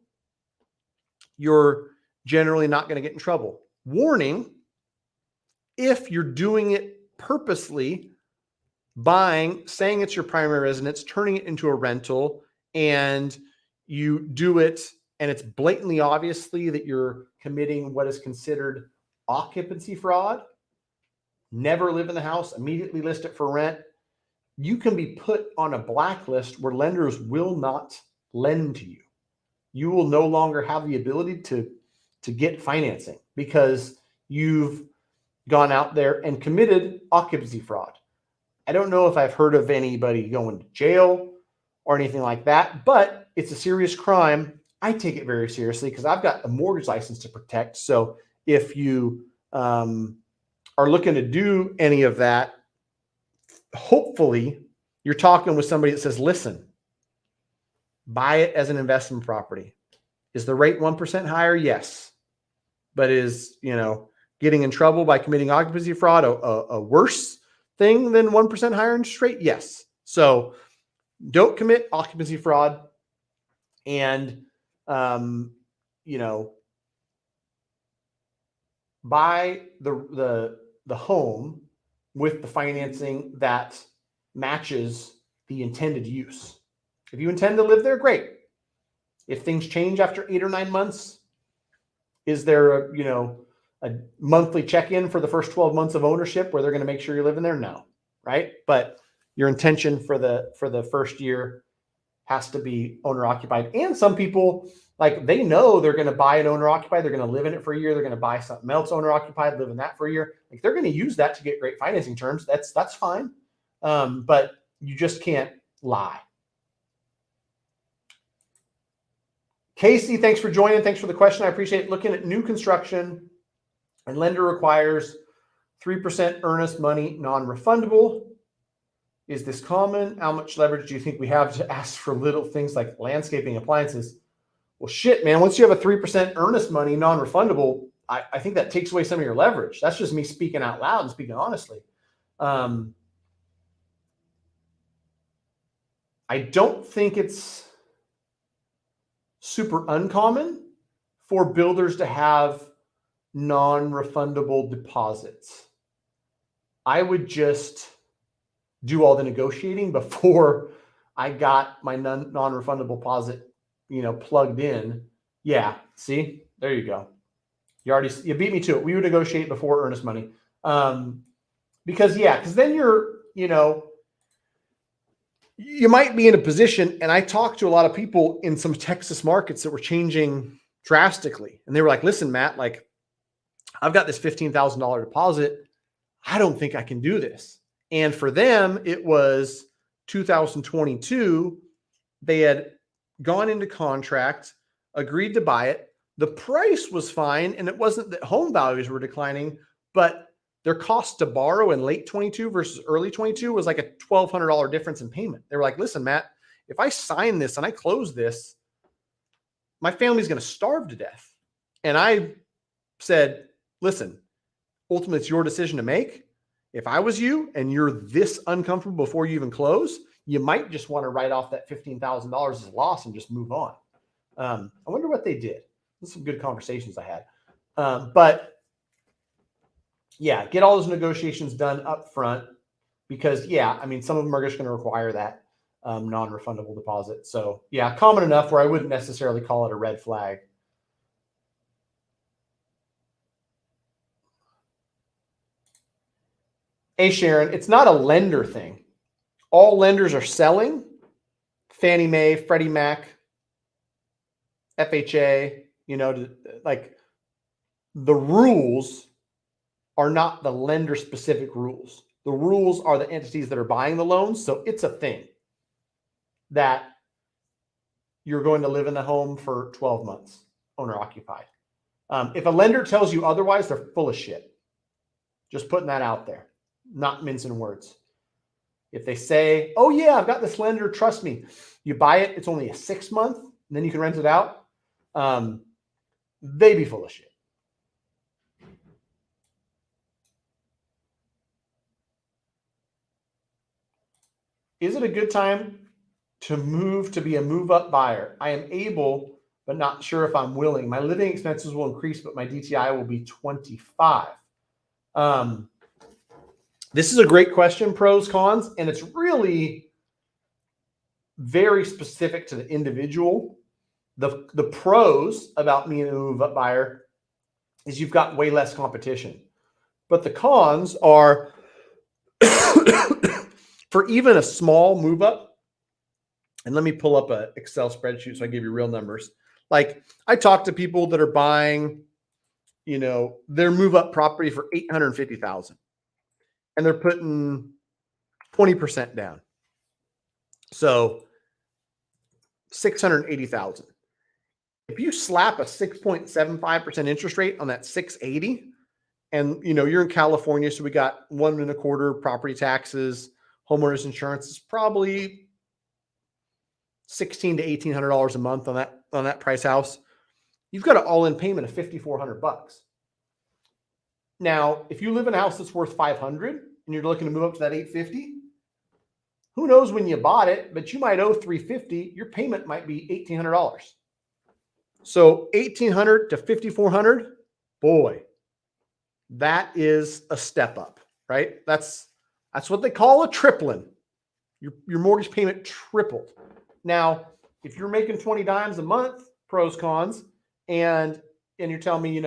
you're generally not going to get in trouble. Warning, if you're doing it purposely, saying it's your primary residence, turning it into a rental, and you do it, and it's blatantly obviously that you're committing what is considered occupancy fraud, never live in the house, immediately list it for rent, you can be put on a blacklist where lenders will not lend to you. You will no longer have the ability to get financing because you've gone out there and committed occupancy fraud. I don't know if I've heard of anybody going to jail or anything like that, but it's a serious crime. I take it very seriously because I've got a mortgage license to protect. So if you are looking to do any of that, hopefully you're talking with somebody that says, listen, buy it as an investment property. Is the rate 1% higher? Yes. But is, getting in trouble by committing occupancy fraud a worse thing than 1% higher interest rate? Yes. So don't commit occupancy fraud, and, buy the home with the financing that matches the intended use. If you intend to live there, great. If things change after 8 or 9 months, is there a monthly check-in for the first 12 months of ownership where they're going to make sure you're living there? No, right? But your intention for the first year has to be owner occupied. And some people, like, they know they're going to buy an owner occupied, they're going to live in it for a year, they're going to buy something else owner occupied, live in that for a year. Like, they're going to use that to get great financing terms. That's fine. But you just can't lie. Casey, thanks for joining. Thanks for the question. I appreciate it. Looking at new construction, and lender requires 3% earnest money, non-refundable. Is this common? How much leverage do you think we have to ask for little things like landscaping appliances? Well, shit, man. Once you have a 3% earnest money, non-refundable, I think that takes away some of your leverage. That's just me speaking out loud and speaking honestly. I don't think it's super uncommon for builders to have non-refundable deposits. I would just do all the negotiating before I got my non-refundable deposit, plugged in. Yeah, see, there you go. You beat me to it. We would negotiate before earnest money, because then you might be in a position, and I talked to a lot of people in some Texas markets that were changing drastically, and they were like, "Listen, Matt, like, I've got this $15,000 deposit. I don't think I can do this." And for them, it was 2022. They had gone into contract, agreed to buy it. The price was fine, and it wasn't that home values were declining, but their cost to borrow in late 22 versus early 22 was like a $1,200 difference in payment. They were like, "Listen, Matt, if I sign this and I close this, my family's going to starve to death." And I said, "Listen, ultimately it's your decision to make. If I was you and you're this uncomfortable before you even close, you might just want to write off that $15,000 as a loss and just move on." I wonder what they did. There's some good conversations I had. But yeah, get all those negotiations done up front, because some of them are just going to require that non-refundable deposit. So yeah, common enough where I wouldn't necessarily call it a red flag. Hey, Sharon, it's not a lender thing. All lenders are selling. Fannie Mae, Freddie Mac, FHA, like, the rules are not the lender specific rules. The rules are the entities that are buying the loans. So it's a thing that you're going to live in the home for 12 months, owner occupied. If a lender tells you otherwise, they're full of shit. Just putting that out there, not mincing words. If they say, "Oh yeah, I've got this lender, trust me," you buy it, it's only a 6 month, and then you can rent it out. They be full of shit. Is it a good time to move to be a move-up buyer? I am able, but not sure if I'm willing. My living expenses will increase, but my DTI will be 25. This is a great question, pros, cons, and it's really very specific to the individual. The pros about being a move-up buyer is you've got way less competition. But the cons are for even a small move-up, and let me pull up an Excel spreadsheet so I give you real numbers. Like, I talk to people that are buying, their move-up property for $850,000, and they're putting 20% down. So $680,000. If you slap a 6.75% interest rate on that 680, and you're in California, so we got 1.25% property taxes, homeowners insurance is probably $1,600 to $1,800 a month on that price house. you've got an all-in payment of $5,400. Now, if you live in a house that's worth $500 and you're looking to move up to that $850, who knows when you bought it, but you might owe $350. Your payment might be $1,800. So $1,800 to $5,400, boy, that is a step up, right? That's what they call a tripling. Your mortgage payment tripled. Now, if you're making 20 dimes a month, pros, cons, and you're telling me,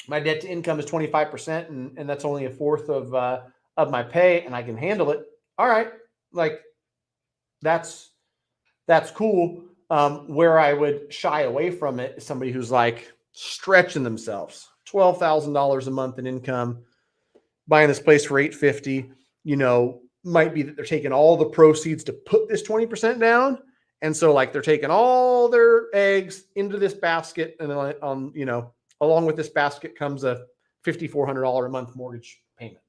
my debt to income is 25% and that's only a fourth of my pay and I can handle it. All right. Like that's cool. Where I would shy away from it is somebody who's like stretching themselves, $12,000 a month in income, buying this place for $850, might be that they're taking all the proceeds to put this 20% down. And so like they're taking all their eggs into this basket and then along with this basket comes a $5,400 a month mortgage payment.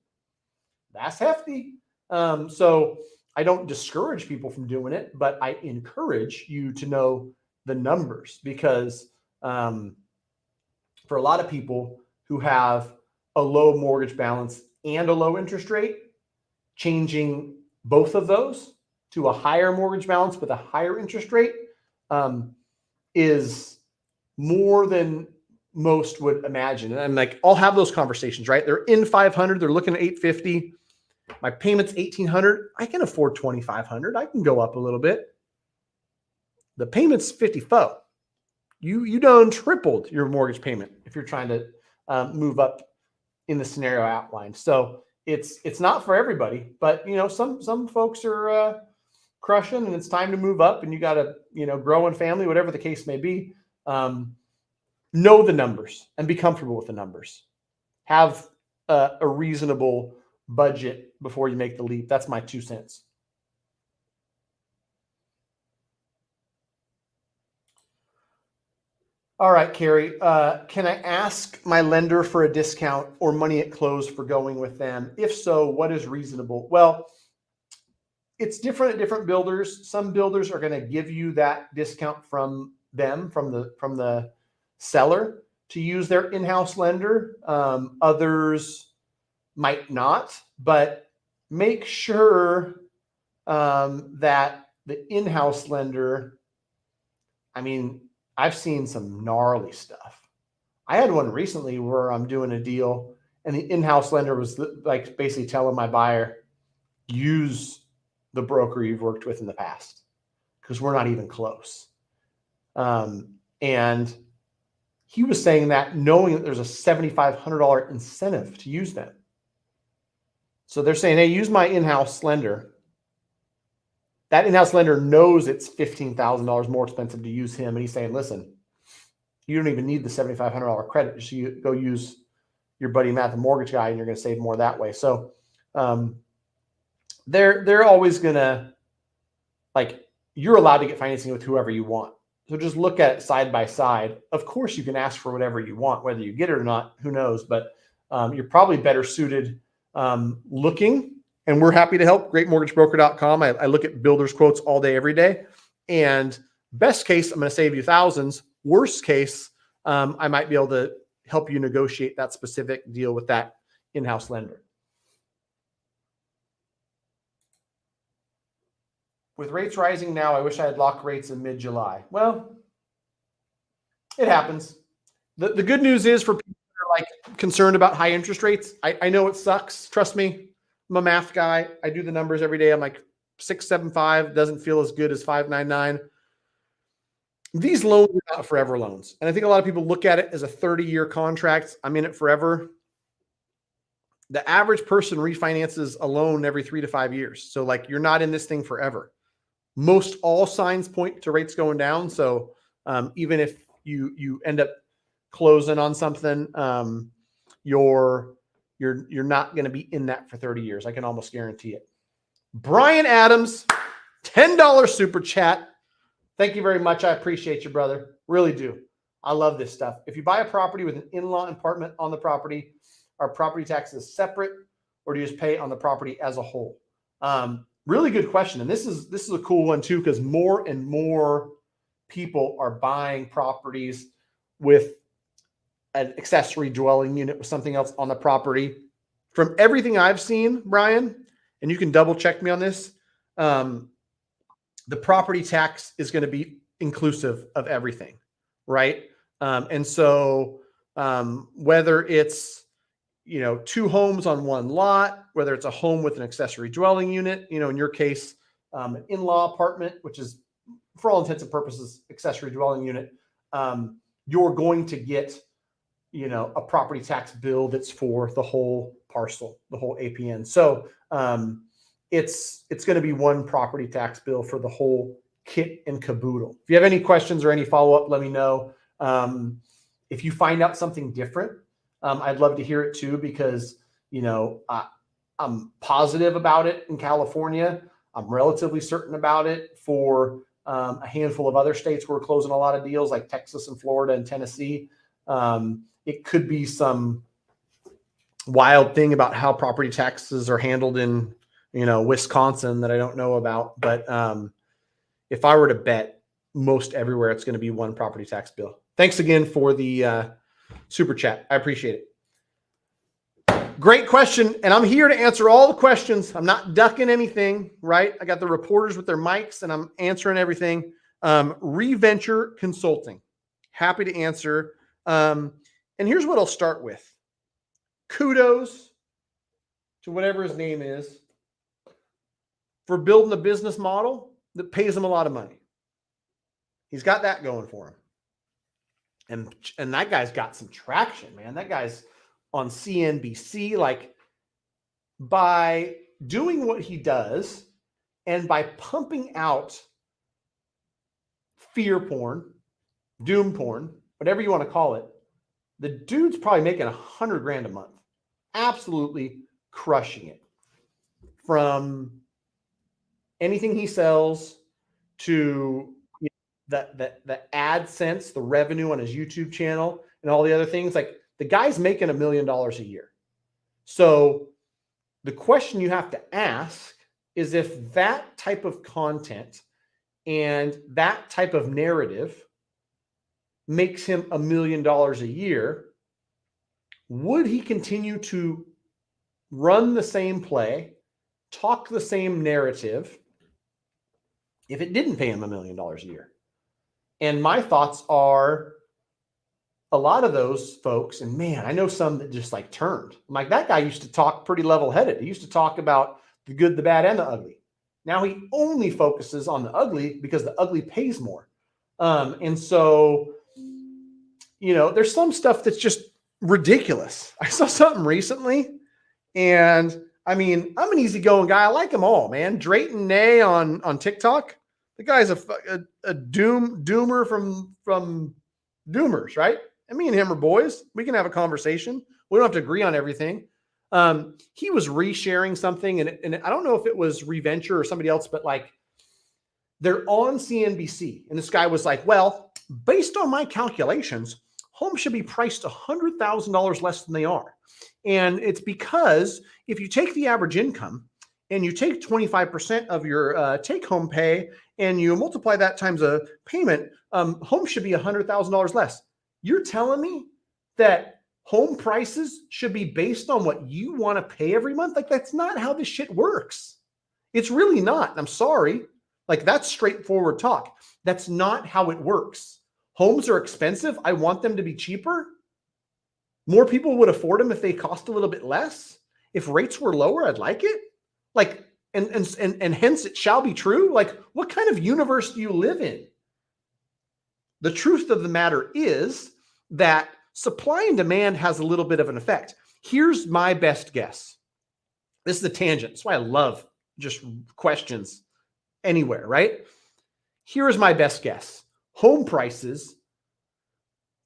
That's hefty. So I don't discourage people from doing it, but I encourage you to know the numbers because for a lot of people who have a low mortgage balance and a low interest rate, changing both of those to a higher mortgage balance with a higher interest rate is more than most would imagine. And I'm like, I'll have those conversations, right? They're in 500, they're looking at 850. My payment's 1,800. I can afford 2,500. I can go up a little bit. The payment's 54. You done tripled your mortgage payment if you're trying to move up in the scenario outlined. So it's not for everybody, but some folks are crushing and it's time to move up and you got to grow in family, whatever the case may be. Know the numbers and be comfortable with the numbers. Have a reasonable budget before you make the leap. That's my 2 cents. All right, Carrie, can I ask my lender for a discount or money at close for going with them? If so, what is reasonable? Well, it's different at different builders. Some builders are going to give you that discount from the seller to use their in-house lender. Others might not, but make sure that the in-house lender, I've seen some gnarly stuff. I had one recently where I'm doing a deal and the in-house lender was like basically telling my buyer, use the broker you've worked with in the past because we're not even close. And he was saying that knowing that there's a $7,500 incentive to use them. So they're saying, hey, use my in-house lender. That in-house lender knows it's $15,000 more expensive to use him. And he's saying, listen, you don't even need the $7,500 credit. Just you go use your buddy Matt, the mortgage guy, and you're going to save more that way. So they're always going to, you're allowed to get financing with whoever you want. So just look at it side by side. Of course, you can ask for whatever you want, whether you get it or not, who knows, but you're probably better suited looking. And we're happy to help. GreatMortgageBroker.com. I look at builders quotes all day, every day. And best case, I'm going to save you thousands. Worst case, I might be able to help you negotiate that specific deal with that in-house lender. With rates rising now, I wish I had locked rates in mid-July. Well, it happens. The good news is for people that are concerned about high interest rates, I know it sucks. Trust me. I'm a math guy. I do the numbers every day. I'm like 675 doesn't feel as good as 599. These loans are not forever loans. And I think a lot of people look at it as a 30-year contract. I'm in it forever. The average person refinances a loan every 3 to 5 years. So you're not in this thing forever. Most all signs point to rates going down. So even if you end up closing on something, you're not going to be in that for 30 years. I can almost guarantee it. Brian Adams, $10 super chat. Thank you very much. I appreciate you, brother. Really do. I love this stuff. If you buy a property with an in-law apartment on the property, are property taxes separate or do you just pay on the property as a whole? Really good question. And this is a cool one too, because more and more people are buying properties with an accessory dwelling unit with something else on the property. From everything I've seen, Brian, and you can double check me on this, the property tax is going to be inclusive of everything, right? And so whether it's, you know, 2 homes on one lot, whether it's a home with an accessory dwelling unit, you know, in your case, an in-law apartment, which is for all intents and purposes, accessory dwelling unit, you're going to get, you know, a property tax bill that's for the whole parcel, the whole APN. So it's going to be one property tax bill for the whole kit and caboodle. If you have any questions or any follow-up, let me know. If you find out something different, I'd love to hear it too, because, you know, I'm positive about it in California. I'm relatively certain about it for a handful of other states where we're closing a lot of deals, like Texas and Florida and Tennessee. It could be some wild thing about how property taxes are handled in, you know, Wisconsin that I don't know about. But if I were to bet, most everywhere it's going to be one property tax bill. Thanks again for the super chat. I appreciate it. Great question. And I'm here to answer all the questions. I'm not ducking anything, right? I got the reporters with their mics and I'm answering everything. Reventure Consulting. Happy to answer. And here's what I'll start with. Kudos to whatever his name is for building a business model that pays him a lot of money. He's got that going for him. And that guy's got some traction, man. That guy's on CNBC. Like, by doing what he does and by pumping out fear porn, doom porn, whatever you want to call it, the dude's probably making $100 grand a month. Absolutely crushing it. From anything he sells to the AdSense, the revenue on his YouTube channel and all the other things. Like, the guy's making $1 million a year. So the question you have to ask is if that type of content and that type of narrative makes him $1 million a year, would he continue to run the same play, talk the same narrative if it didn't pay him $1 million a year? And my thoughts are, a lot of those folks, and man, I know some that just like turned. I'm like, that guy used to talk pretty level-headed. He used to talk about the good, the bad, and the ugly. Now he only focuses on the ugly because the ugly pays more. And so, you know, there's some stuff that's just ridiculous. I saw something recently, and I mean, I'm an easygoing guy. I like them all, man. Drayton Nay on TikTok. The guy's a doomer from Doomers, right? And me and him are boys. We can have a conversation. We don't have to agree on everything. He was resharing something, and I don't know if it was Reventure or somebody else, but like, they're on CNBC, and this guy was like, well, based on my calculations, homes should be priced $100,000 less than they are. And it's because if you take the average income and you take 25% of your take-home pay and you multiply that times a payment, homes should be $100,000 less. You're telling me that home prices should be based on what you want to pay every month? Like, that's not how this shit works. It's really not. I'm sorry. Like, that's straightforward talk. That's not how it works. Homes are expensive. I want them to be cheaper. More people would afford them if they cost a little bit less. If rates were lower, I'd like it. Like, and hence it shall be true. Like, what kind of universe do you live in? The truth of the matter is that supply and demand has a little bit of an effect. Here's my best guess. This is a tangent. That's why I love just questions anywhere, right? Here's my best guess. Home prices,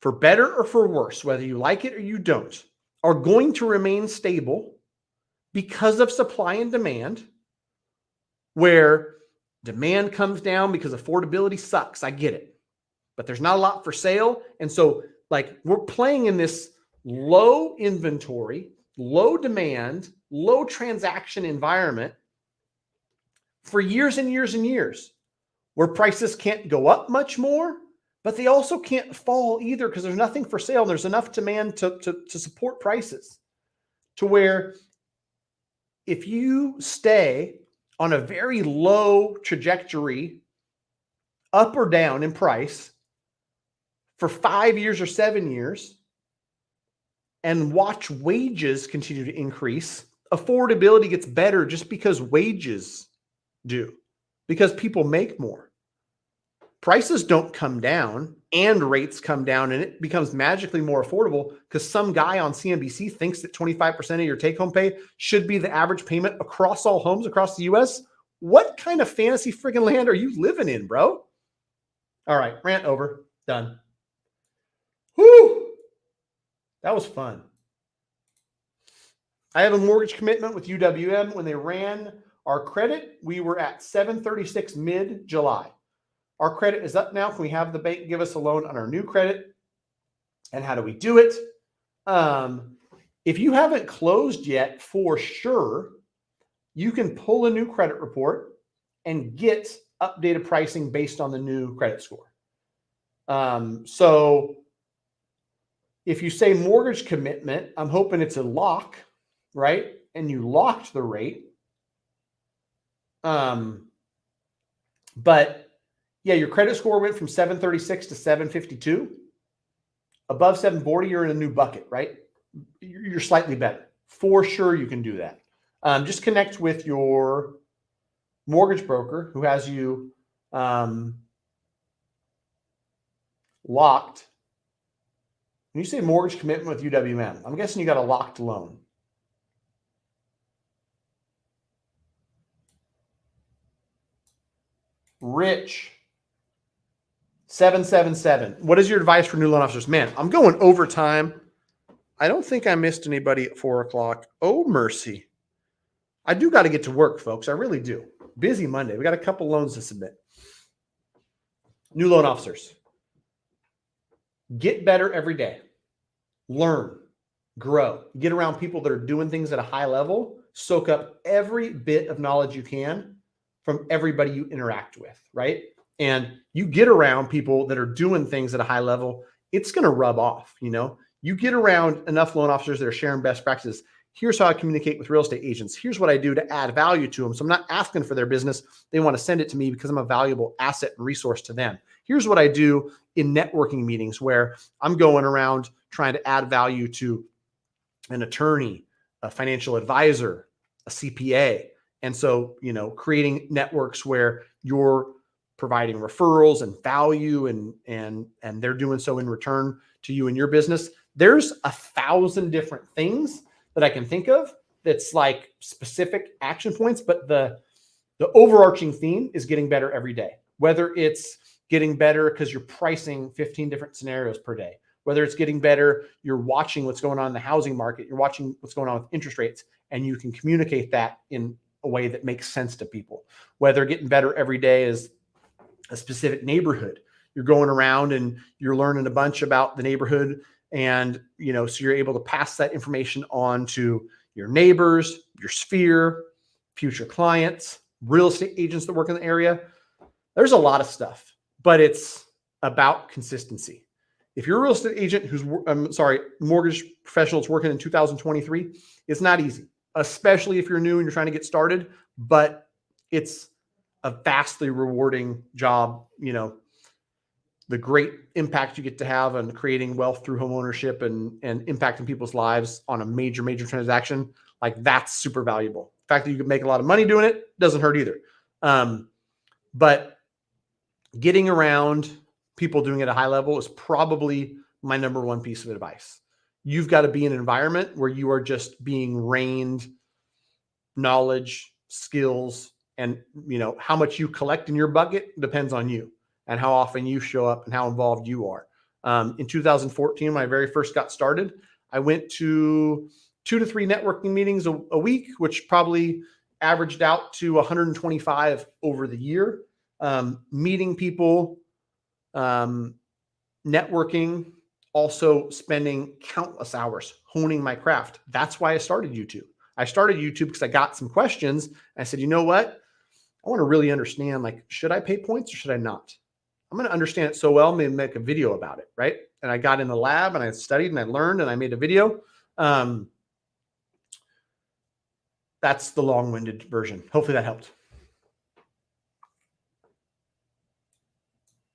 for better or for worse, whether you like it or you don't, are going to remain stable because of supply and demand, where demand comes down because affordability sucks. I get it. But there's not a lot for sale. And so, like, we're playing in this low inventory, low demand, low transaction environment for years and years and years. where prices can't go up much more, but they also can't fall either because there's nothing for sale. There's enough demand to support prices to where if you stay on a very low trajectory, up or down in price for 5 years or 7 years, and watch wages continue to increase, affordability gets better just because wages do, because people make more. Prices don't come down and rates come down and it becomes magically more affordable because some guy on CNBC thinks that 25% of your take-home pay should be the average payment across all homes across the US. What kind of fantasy freaking land are you living in, bro? All right, rant over. Done. Whew. That was fun. I have a mortgage commitment with UWM. When they ran our credit, we were at 736 mid-July. Our credit is up now. Can we have the bank give us a loan on our new credit? And how do we do it? If you haven't closed yet, for sure, you can pull a new credit report and get updated pricing based on the new credit score. So if you say mortgage commitment, I'm hoping it's a lock, right? And you locked the rate. But yeah, your credit score went from 736 to 752. Above 740, you're in a new bucket, right? You're slightly better. For sure, you can do that. Just connect with your mortgage broker who has you locked. When you say mortgage commitment with UWM, I'm guessing you got a locked loan. Rich 777. What is your advice for new loan officers? Man, I'm going overtime. I don't think I missed anybody at 4 o'clock. Oh, mercy. I do got to get to work, folks. I really do. Busy Monday. We got a couple loans to submit. New loan officers. Get better every day. Learn. Grow. Get around people that are doing things at a high level. Soak up every bit of knowledge you can from everybody you interact with, right? And you get around people that are doing things at a high level, it's going to rub off, you know? You get around enough loan officers that are sharing best practices. Here's how I communicate with real estate agents. Here's what I do to add value to them. So I'm not asking for their business. They want to send it to me because I'm a valuable asset and resource to them. Here's what I do in networking meetings where I'm going around trying to add value to an attorney, a financial advisor, a CPA. And so, you know, creating networks where you're providing referrals and value and they're doing so in return to you and your business. There's 1,000 different things that I can think of that's like specific action points, but the overarching theme is getting better every day. Whether it's getting better because you're pricing 15 different scenarios per day, whether it's getting better, you're watching what's going on in the housing market, you're watching what's going on with interest rates, and you can communicate that in a way that makes sense to people. Whether getting better every day is a specific neighborhood. You're going around and you're learning a bunch about the neighborhood. And, you know, so you're able to pass that information on to your neighbors, your sphere, future clients, real estate agents that work in the area. There's a lot of stuff, but it's about consistency. If you're a real estate agent who's, mortgage professional that's working in 2023, it's not easy, especially if you're new and you're trying to get started, but it's a vastly rewarding job. You know, the great impact you get to have on creating wealth through home ownership and impacting people's lives on a major transaction, like that's super valuable. The fact that you can make a lot of money doing it doesn't hurt either. But getting around people doing it at a high level is probably my number one piece of advice. You've got to be in an environment where you are just being rained knowledge, skills, and, you know, how much you collect in your bucket depends on you and how often you show up and how involved you are. In 2014, when I very first got started, I went to 2 to 3 networking meetings a week, which probably averaged out to 125 over the year. Meeting people, networking, also spending countless hours honing my craft. That's why I started YouTube. I started YouTube because I got some questions. I said, you know what? I want to really understand, like, should I pay points or should I not? I'm going to understand it so well, I'm going to make a video about it, right? And I got in the lab and I studied and I learned and I made a video. That's the long-winded version. Hopefully that helped.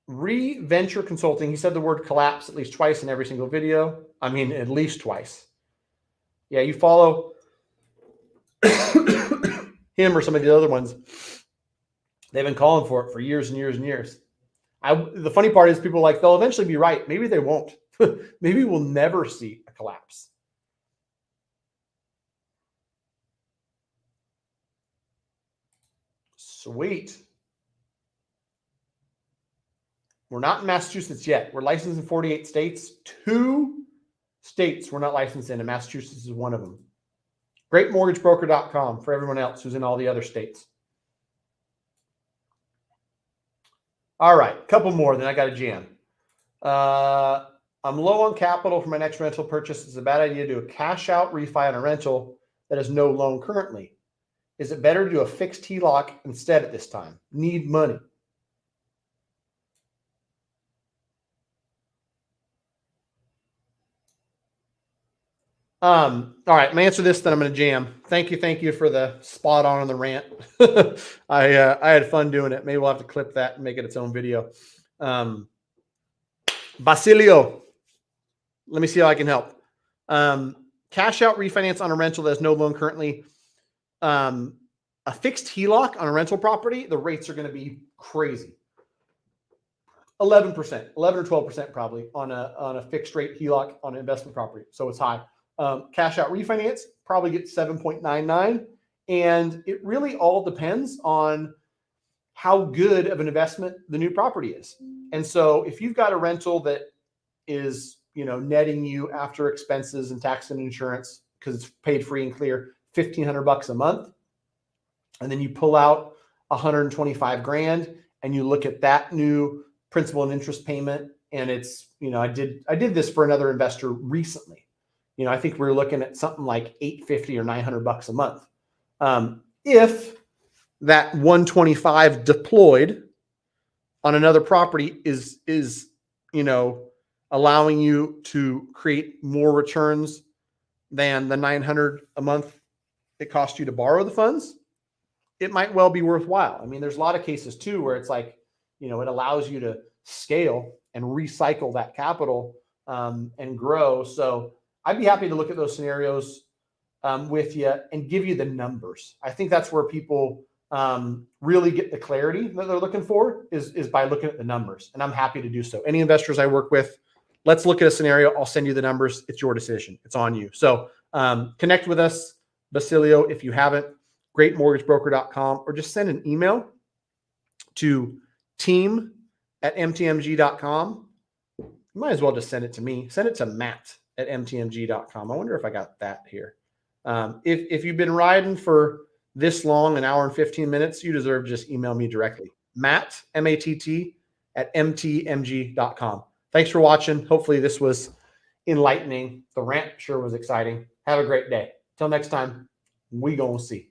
Venture Consulting. He said the word collapse at least twice in every single video. I mean, at least twice. Yeah, you follow him or some of the other ones. They've been calling for it for years and years and years. The funny part is people are like, they'll eventually be right. Maybe they won't. Maybe we'll never see a collapse. Sweet. We're not in Massachusetts yet. We're licensed in 48 states. 2 states we're not licensed in, and Massachusetts is one of them. GreatMortgageBroker.com for everyone else who's in all the other states. All right, couple more, then I got a jam. I'm low on capital for my next rental purchase. It's a bad idea to do a cash out refi on a rental that has no loan currently. Is it better to do a fixed HELOC instead at this time? Need money. All right, I'm gonna answer this, then I'm gonna jam. Thank you for the spot on the rant. I had fun doing it. Maybe we'll have to clip that and make it its own video. Basilio, let me see how I can help. Cash out refinance on a rental that has no loan currently. A fixed HELOC on a rental property, the rates are going to be crazy. 11%, 11 or 12% probably on a fixed rate HELOC on an investment property. So it's high. Cash out refinance probably gets 7.99. And it really all depends on how good of an investment the new property is. And so if you've got a rental that is, netting you after expenses and tax and insurance, because it's paid free and clear, $1,500 a month, and then you pull out 125 grand and you look at that new principal and interest payment, and it's, I did this for another investor recently. I think we were looking at something like $850 or $900 a month. If that 125 deployed on another property is allowing you to create more returns than the $900 a month it cost you to borrow the funds, it might well be worthwhile. I mean, there's a lot of cases too where it's like, it allows you to scale and recycle that capital and grow. So I'd be happy to look at those scenarios with you and give you the numbers. I think that's where people really get the clarity that they're looking for is by looking at the numbers. And I'm happy to do so. Any investors I work with, let's look at a scenario. I'll send you the numbers. It's your decision. It's on you. So connect with us, Basilio, if you haven't, greatmortgagebroker.com, or just send an email to team@mtmg.com. You might as well just send it to me. Send it to matt@mtmg.com. I wonder if I got that here. If you've been riding for this long, an hour and 15 minutes, you deserve to just email me directly. Matt, M-A-T-T, @mtmg.com. Thanks for watching. Hopefully this was enlightening. The rant sure was exciting. Have a great day. Till next time, we gonna see.